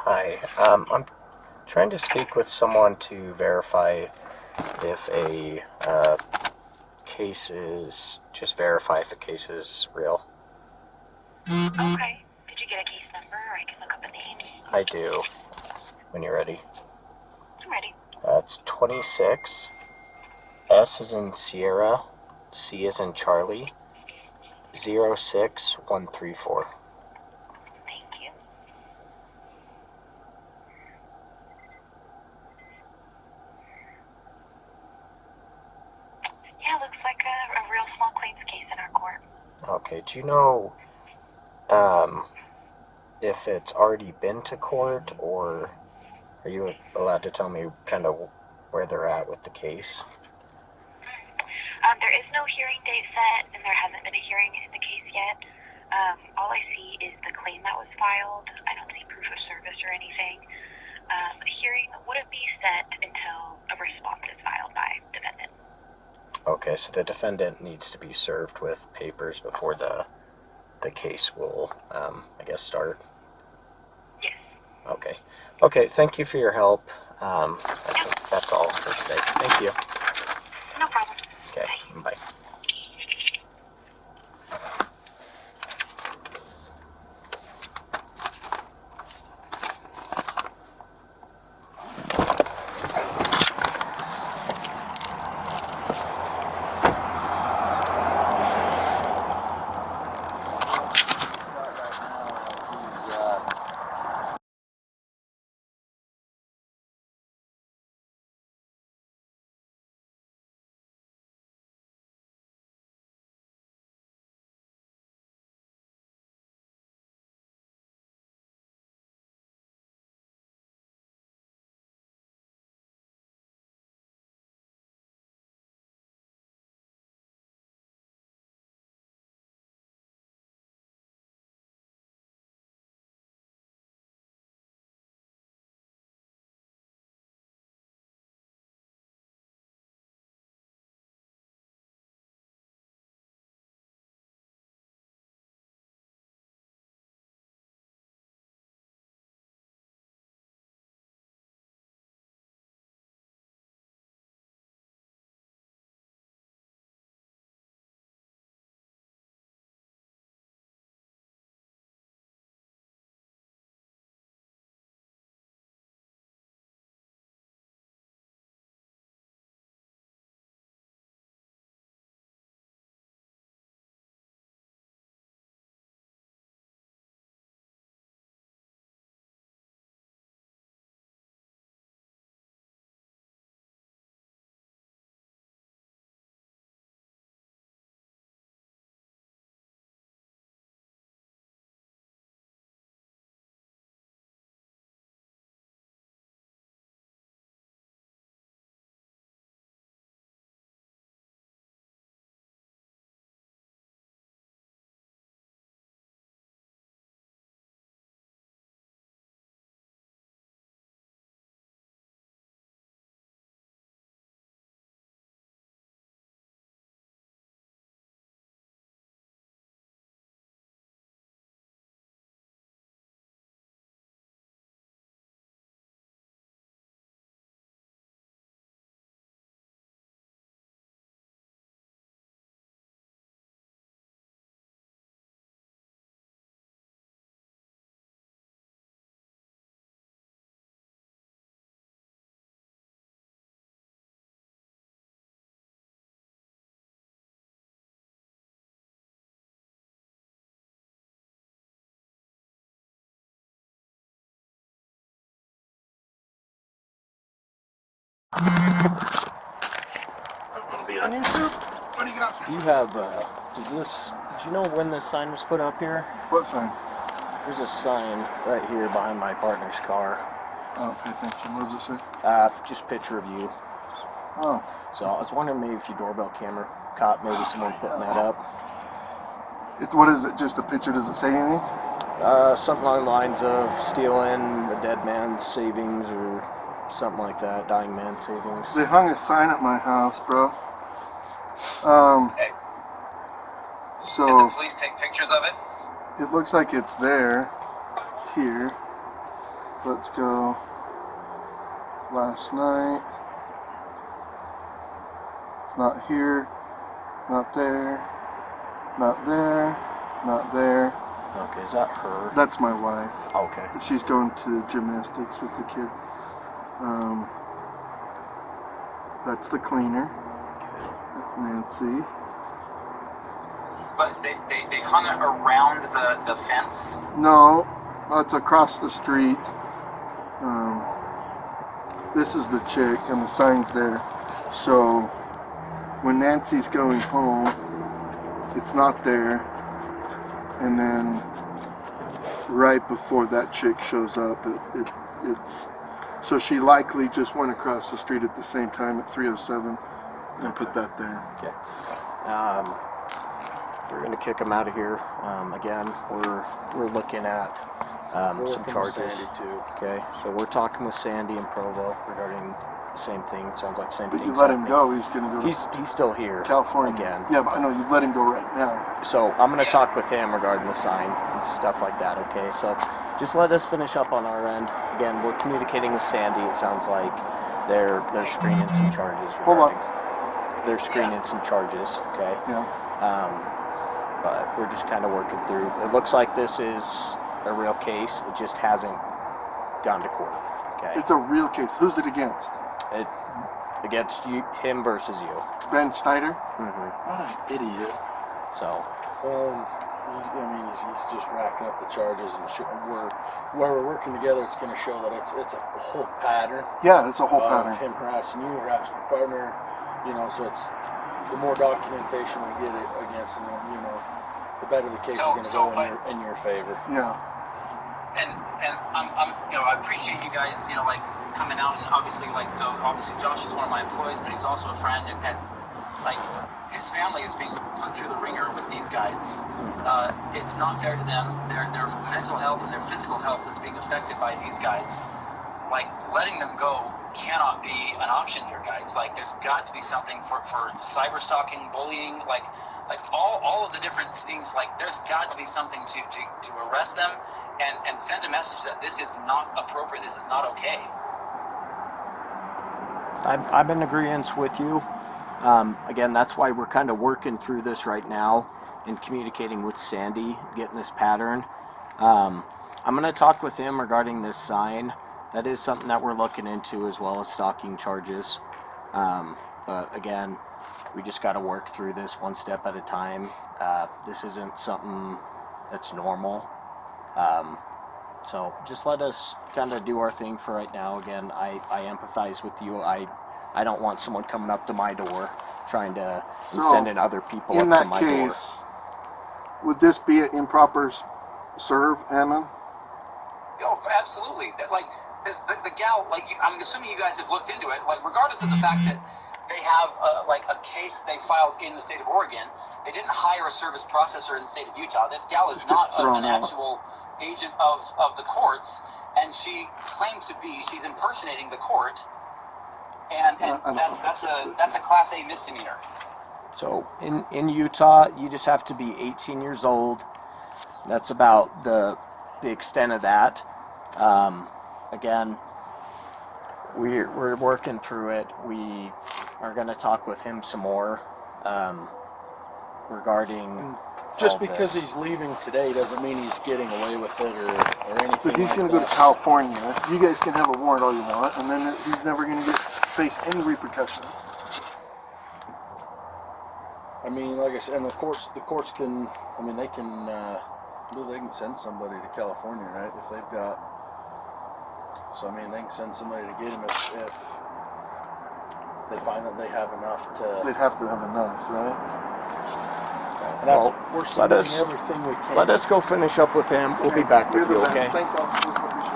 Hi, I'm trying to speak with someone to verify if a case is, just verify if a case is real. Okay. Did you get a case number, or I can look up a name? I do. When you're ready. I'm ready. It's 26. S is in Sierra. C is in Charlie. 06134. Thank you. Yeah, looks like a real small claims case in our court. Okay, do you know if it's already been to court, or are you allowed to tell me kind of where they're at with the case? There is no hearing date set, and there hasn't been a hearing in the case yet. All I see is the claim that was filed. I don't see proof of service or anything. The hearing wouldn't be set until a response is filed by defendant. Okay, so the defendant needs to be served with papers before the case will, I guess, start. Yes. Okay. Okay, thank you for your help. I think that's all for today. Thank you. No problem. Okay, bye. Be on YouTube? What do you got? You have, do you know when this sign was put up here? What sign? There's a sign right here behind my partner's car. I don't pay attention. What does it say? Just picture of you. Oh. So I was wondering maybe if your doorbell camera caught maybe someone putting that up. What is it? Just a picture? Does it say anything? Something along the lines of stealing a dead man's savings or something like that, dying man's savings. They hung a sign at my house, bro. Hey, So did the police take pictures of it? it looks like it's there. Here. Let's go. Last night. It's not here. Not there. Not there. Not there. Okay, is that her? That's my wife. Okay. She's going to gymnastics with the kids. That's the cleaner. That's Nancy. But they hung it around the fence. No, it's across the street. This is the chick, and the sign's there. So when Nancy's going home, it's not there. And then right before that chick shows up, it's so she likely just went across the street at the same time at 307 and put that there. Okay. We're gonna kick him out of here. Again, we're looking at some charges. Sandy too. Okay, so we're talking with Sandy and Provo regarding the same thing. Sounds like same thing. But you let him go, he's going to go He's still here. to California. Again. Yeah, but I know you let him go right now. So I'm gonna talk with him regarding the sign and stuff like that. Okay, so just let us finish up on our end. Again, we're communicating with Sandy. It sounds like they're screening some charges. Hold on. They're screening some charges. Okay. Yeah. But we're just kind of working through. It looks like this is a real case. It just hasn't gone to court. Okay. It's a real case. Who's it against? It against you, him versus you. Ben Snyder? Mm-hmm. What an idiot. So. Well, he's just racking up the charges, and where we're working together, it's going to show that it's a whole pattern. Yeah, it's a whole of pattern. him harassing you, harassing your partner. You know, so it's the more documentation we get against him, you know, the better the case is going to go in your favor. Yeah. And I'm you know, I appreciate you guys, you know, like coming out, and obviously Josh is one of my employees, but he's also a friend, and like his family is being put through the ringer with these guys. It's not fair to them. Their mental health and their physical health is being affected by these guys. Like, letting them go cannot be an option here, guys. Like, there's got to be something for cyber stalking, bullying, like all of the different things. Like, there's got to be something to arrest them and send a message that this is not appropriate, this is not okay. I'm in agreement with you. Again, that's why we're kind of working through this right now and communicating with Sandy, getting this pattern. I'm going to talk with him regarding this sign. That is something that we're looking into, as well as stalking charges. But again, we just got to work through this one step at a time. This isn't something that's normal. So just let us kind of do our thing for right now. Again, I empathize with you. I don't want someone coming up to my door trying to sending other people up to my door. In that case, would this be an improper serve, Anna? Oh, absolutely. Like, the gal, like, I'm assuming you guys have looked into it. Like, regardless of the fact that they have like a case they filed in the state of Oregon, they didn't hire a service processor in the state of Utah. This gal is not an actual agent of the courts, and she claimed to be. She's impersonating the court, and that's a Class A misdemeanor. So in Utah, you just have to be 18 years old. That's about the extent of that. Again, we're working through it. We are going to talk with him some more regarding. Just because he's leaving today doesn't mean he's getting away with it or anything. But he's going to go to California. You guys can have a warrant all you want, and then he's never going to face any repercussions. I mean, like I said, and the courts can. I mean, they can send somebody to California, right? If they've got. So I mean, they can send somebody to get him if they find that they have enough to. They'd have to have enough, right? And that's, Well, we're submitting everything we can. Let us go finish up with him. We'll be back with You're you, the okay? best. Thanks, officers. Appreciate it.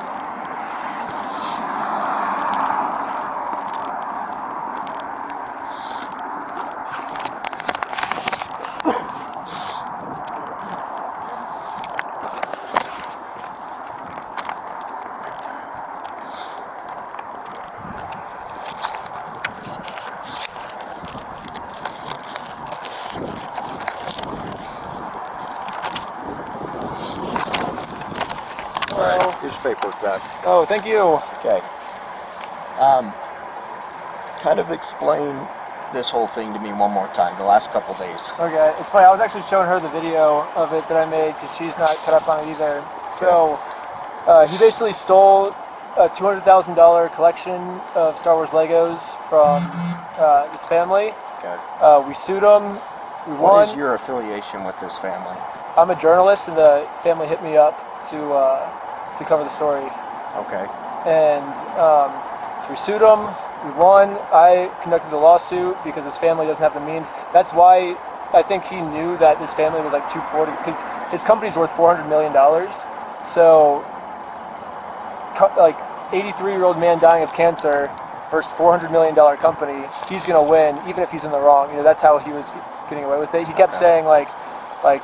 Here's paperwork back. Oh, thank you. Okay. Kind of explain this whole thing to me one more time, the last couple days. Okay, it's funny. I was actually showing her the video of it that I made because she's not cut up on it either. So he basically stole a $200,000 collection of Star Wars Legos from this family. Okay. We sued him. We won. What is your affiliation with this family? I'm a journalist, and the family hit me up to cover the story. Okay. And so we sued him. We won. I conducted the lawsuit because his family doesn't have the means. That's why I think he knew that his family was like too poor because his company's worth $400 million. So, like, 83-year-old man dying of cancer versus $400 million company, he's gonna win even if he's in the wrong. You know, that's how he was getting away with it. He kept saying like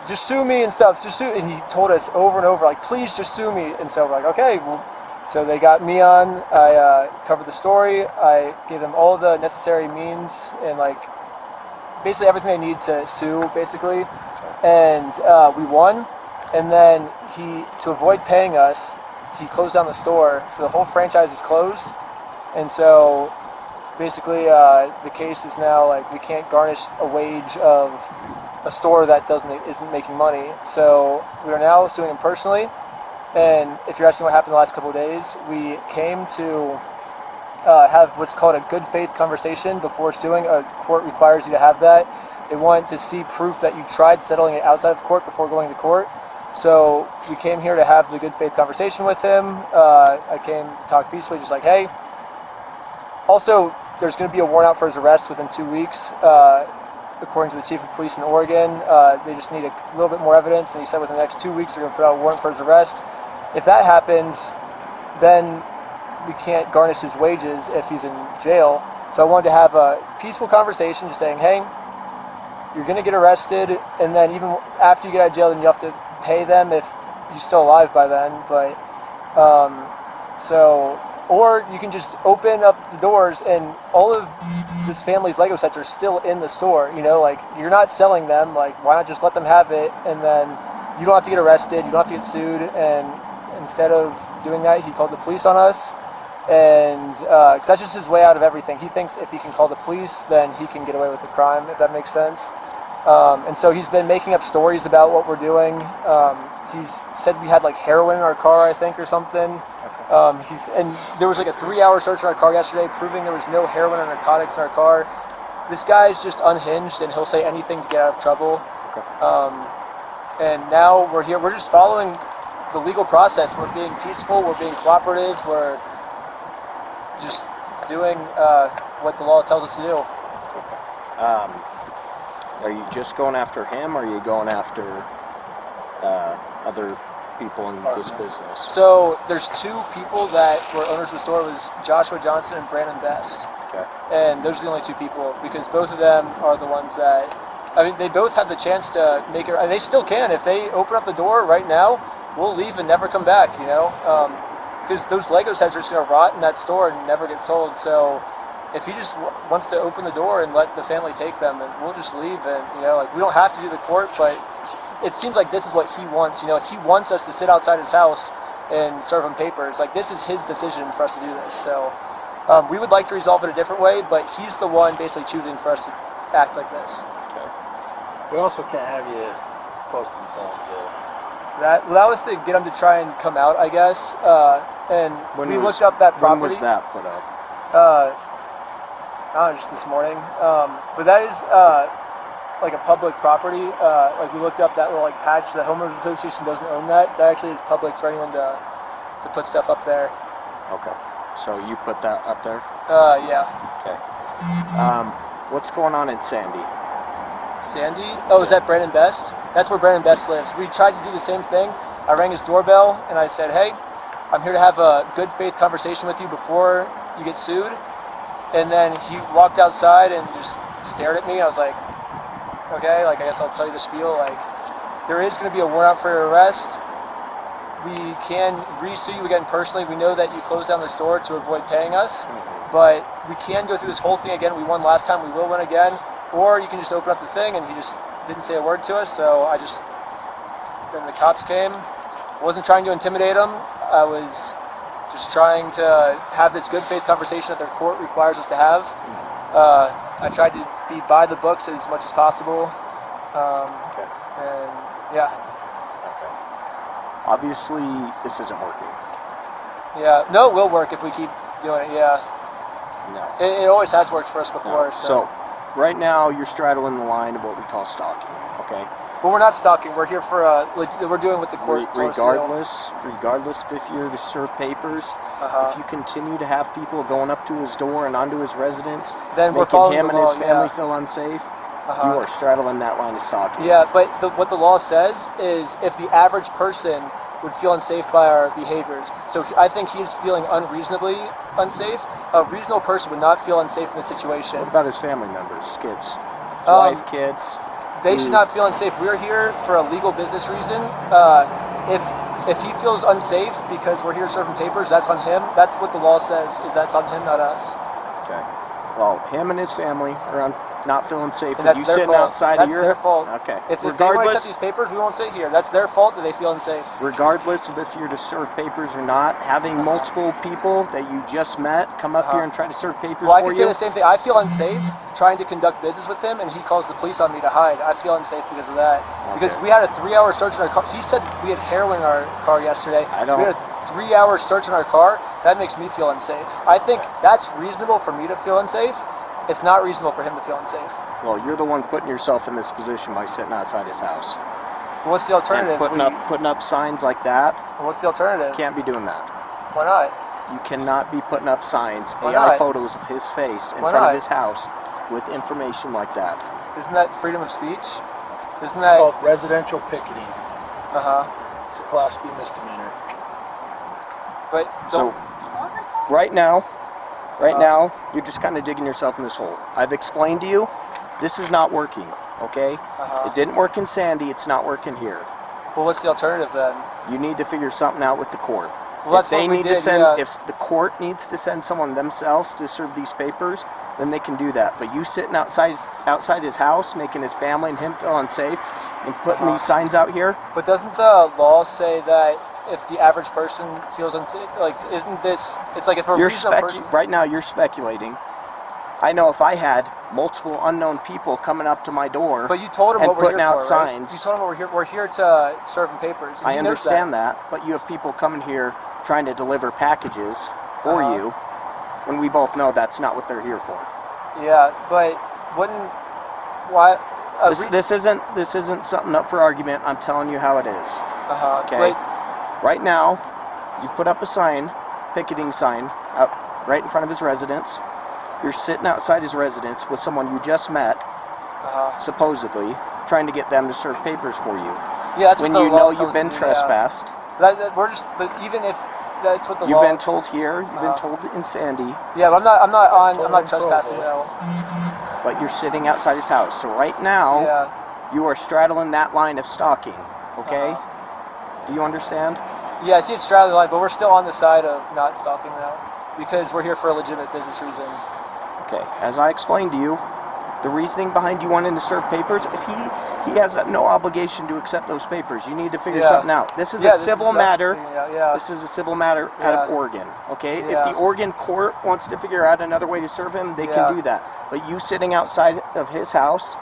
just sue me and stuff, just sue. And he told us over and over like, please just sue me. And so we're like, okay. Well, so they got me on. I covered the story. I gave them all the necessary means and like basically everything they need to sue, basically. And we won. And then to avoid paying us, he closed down the store. So the whole franchise is closed. And so basically the case is now like we can't garnish a wage of a store that isn't making money. So we are now suing him personally. And if you're asking what happened the last couple of days, we came to have what's called a good faith conversation before suing. A court requires you to have that. They want to see proof that you tried settling it outside of court before going to court. So we came here to have the good faith conversation with him. I came to talk peacefully, just like, hey. Also, there's going to be a warrant out for his arrest within 2 weeks. According to the chief of police in Oregon, they just need a little bit more evidence, and he said within the next 2 weeks they're going to put out a warrant for his arrest. If that happens, then we can't garnish his wages if he's in jail. So I wanted to have a peaceful conversation, just saying, hey, you're going to get arrested, and then even after you get out of jail, then you have to pay them if you're still alive by then. But or you can just open up the doors, and all of this family's Lego sets are still in the store. You know, like, you're not selling them. Like, why not just let them have it, and then you don't have to get arrested, you don't have to get sued. And instead of doing that, he called the police on us, and because that's just his way out of everything. He thinks if he can call the police, then he can get away with the crime, if that makes sense. And so he's been making up stories about what we're doing. He's said we had like heroin in our car, I think, or something. And there was like a 3-hour search in our car yesterday proving there was no heroin or narcotics in our car. This guy's just unhinged, and he'll say anything to get out of trouble. And now we're here. We're just following the legal process. We're being peaceful. We're being cooperative. We're just doing what the law tells us to do. Are you just going after him, or are you going after other people in this business? So there's 2 people that were owners of the store. It was Joshua Johnson and Brandon Best. Okay. And those are the only 2 people, because both of them are the ones that, I mean, they both had the chance to make it, and they still can. If they open up the door right now, we'll leave and never come back, you know? Because those Lego sets are just going to rot in that store and never get sold. So if he just wants to open the door and let the family take them, and we'll just leave. And, you know, like, we don't have to do the court, but it seems like this is what he wants. You know, like, he wants us to sit outside his house and serve him papers. Like, this is his decision for us to do this. So we would like to resolve it a different way, but he's the one basically choosing for us to act like this. Okay. We also can't have you posting signs. That was to get him to try and come out, I guess. And we looked up that property. When was that put up? Just this morning. But that is like a public property. Like, we looked up that little like patch. The homeowners association doesn't own that, so actually it's public for anyone to put stuff up there. Okay. So you put that up there? Yeah. Okay. What's going on in Sandy? Sandy? Oh, is that Brandon Best? That's where Brandon Best lives. We tried to do the same thing. I rang his doorbell and I said, hey, I'm here to have a good faith conversation with you before you get sued. And then he walked outside and just stared at me. I was like, okay, like, I guess I'll tell you the spiel. Like, there is going to be a warrant out for your arrest. We can re-sue you again personally. We know that you closed down the store to avoid paying us, but we can go through this whole thing again. We won last time, we will win again. Or you can just open up the thing, and he just didn't say a word to us, so then the cops came. I wasn't trying to intimidate him. I was just trying to have this good faith conversation that their court requires us to have. I tried to be by the books as much as possible. Okay. And yeah. Okay. Obviously, this isn't working. Yeah. No, it will work if we keep doing it. Yeah. No. It always has worked for us before. No. So, right now, you're straddling the line of what we call stalking. Okay. but we're not stalking. We're here for we're doing what the court told us to do. Regardless if you're to serve papers, Uh-huh. if you continue to have people going up to his door and onto his residence, Then we're making following him the and his law, family yeah. feel unsafe, Uh-huh. you are straddling that line of stalking. Yeah, but what the law says is if the average person would feel unsafe by our behaviors. So I think he's feeling unreasonably unsafe. A reasonable person would not feel unsafe in this situation. What about his family members, his kids, his Um, wife, kids? They should not feel unsafe. We're here for a legal business reason. If he feels unsafe because we're here serving papers, that's on him. That's what the law says, is that's on him, not us. Okay. Well, him and his family are not feeling safe And with that's you their sitting fault. outside That's of your... their fault. Okay. If they want to accept these papers, we won't sit here. That's their fault that they feel unsafe. Regardless of if you're to serve papers or not, having multiple people that you just met come up here and try to serve papers Well, I for can say you... the same thing. I feel unsafe trying to conduct business with him, and he calls the police on me to hide. I feel unsafe because of that. Because we had a 3-hour search in our car. He said we had heroin in our car yesterday. I don't- We had a 3-hour search in our car. That makes me feel unsafe. I think that's reasonable for me to feel unsafe. It's not reasonable for him to feel unsafe. Well, you're the one putting yourself in this position by sitting outside his house. What's the alternative? And putting up signs like that, What's the alternative? can't be doing that. Why not? You cannot be putting up signs, Why AI not? photos of his face in Why front not? of his house with information like that. Isn't that freedom of speech? Isn't It's that? called residential picketing. Uh huh. It's a Class B misdemeanor. But So, right now, you're just kind of digging yourself in this hole. I've explained to you, this is not working, okay? It didn't work in Sandy, it's not working here. well, what's the alternative then? You need to figure something out with the court. Well, that's if they what we need did, to send, yeah. if the court needs to send someone themselves to serve these papers, then they can do that. But you sitting outside his house, making his family and him feel unsafe, and putting these signs out here, But doesn't the law say that if the average person feels unsafe, like, isn't this? It's like if a reasonable person. right now you're speculating. I know if I had multiple unknown people coming up to my door, But you told him and what we're here putting out for, right? signs. You told him we're here to serve him papers. and I he knows understand that, but you have people coming here trying to deliver packages for you, when we both know that's not what they're here for. Yeah, but wouldn't why? This isn't something up for argument. I'm telling you how it is. Okay. But Right now, you put up a sign, picketing sign, out right in front of his residence. You're sitting outside his residence with someone you just met, supposedly, trying to get them to serve papers for you. yeah, that's When what the you law know tells you've us to been do, trespassed, Yeah. We're just. But even if that's what the you've law. been told here, you've been told in Sandy, Yeah, but I'm not trespassing though. but you're sitting outside his house. So right now, Yeah. you are straddling that line of stalking. Okay? Do you understand? Yeah, I see it's straddling the line, but we're still on the side of not stalking now because we're here for a legitimate business reason. Okay, as I explained to you, the reasoning behind you wanting to serve papers, if he has no obligation to accept those papers, you need to figure something out. This is a civil matter. Yeah. This is a civil matter out of Oregon, okay? Yeah. If the Oregon court wants to figure out another way to serve him, they can do that. But you sitting outside of his house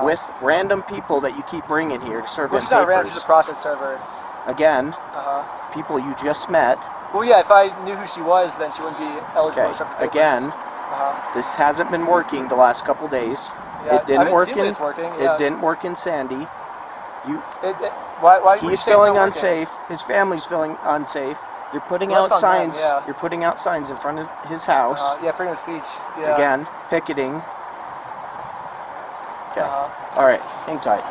with random people that you keep bringing here to serve Well, him she's not ran papers, through the process server. again, people you just met, Well, yeah, if I knew who she was, then she wouldn't be eligible okay, to serve papers. again, this hasn't been working the last couple days. Yeah, It didn't work seems in. it's working, yeah. It didn't work in Sandy. Why would you He's say it's feeling not working? unsafe. His family's feeling unsafe. You're putting Well, out that's on them, signs. yeah. You're putting out signs in front of his house. Yeah, freedom of speech. Yeah. Again, picketing. Okay. All right. Hang tight.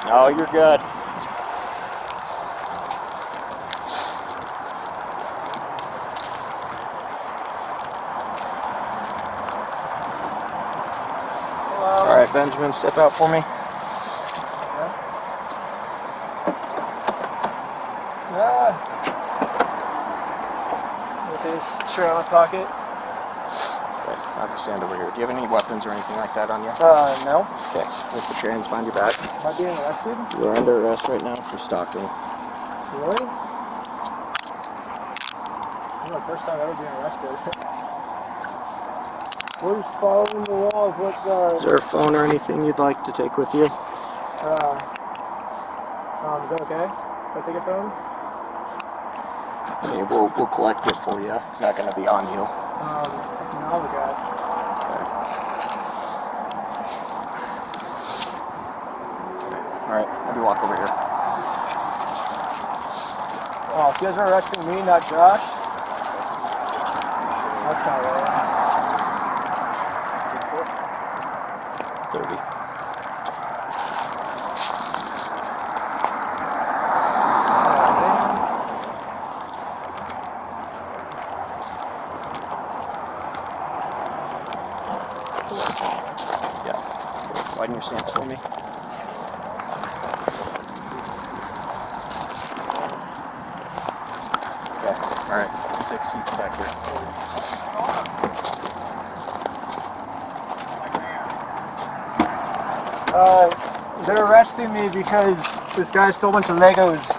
No, you're good. All right, Benjamin, step out for me. With his shirt on my pocket. Okay, I'll just stand over here. Do you have any weapons or anything like that on you? No. Okay, let's put your hands behind your back. Am I being arrested? You're under arrest right now for stalking. Really? This is my first time ever being arrested. We're just following the laws. Is there a phone or anything you'd like to take with you? Is that okay? Can I take a phone? Okay, we'll collect it for you. It's not going to be on you. No, we got it. All right, have you walk over here. Oh, if you guys are arresting me, not Josh. That's kind of weird. 30. Yeah. Widen your stance for me. Okay. All right. Take a seat back here. They're arresting me because this guy stole a bunch of Legos.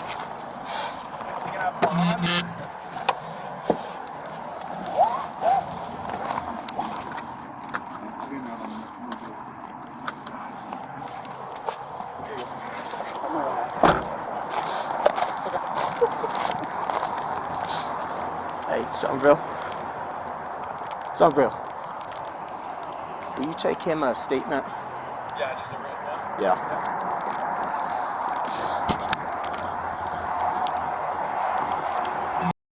Hey, Somerville. Somerville. Will you take him a statement? Yeah, just a red one. Yeah.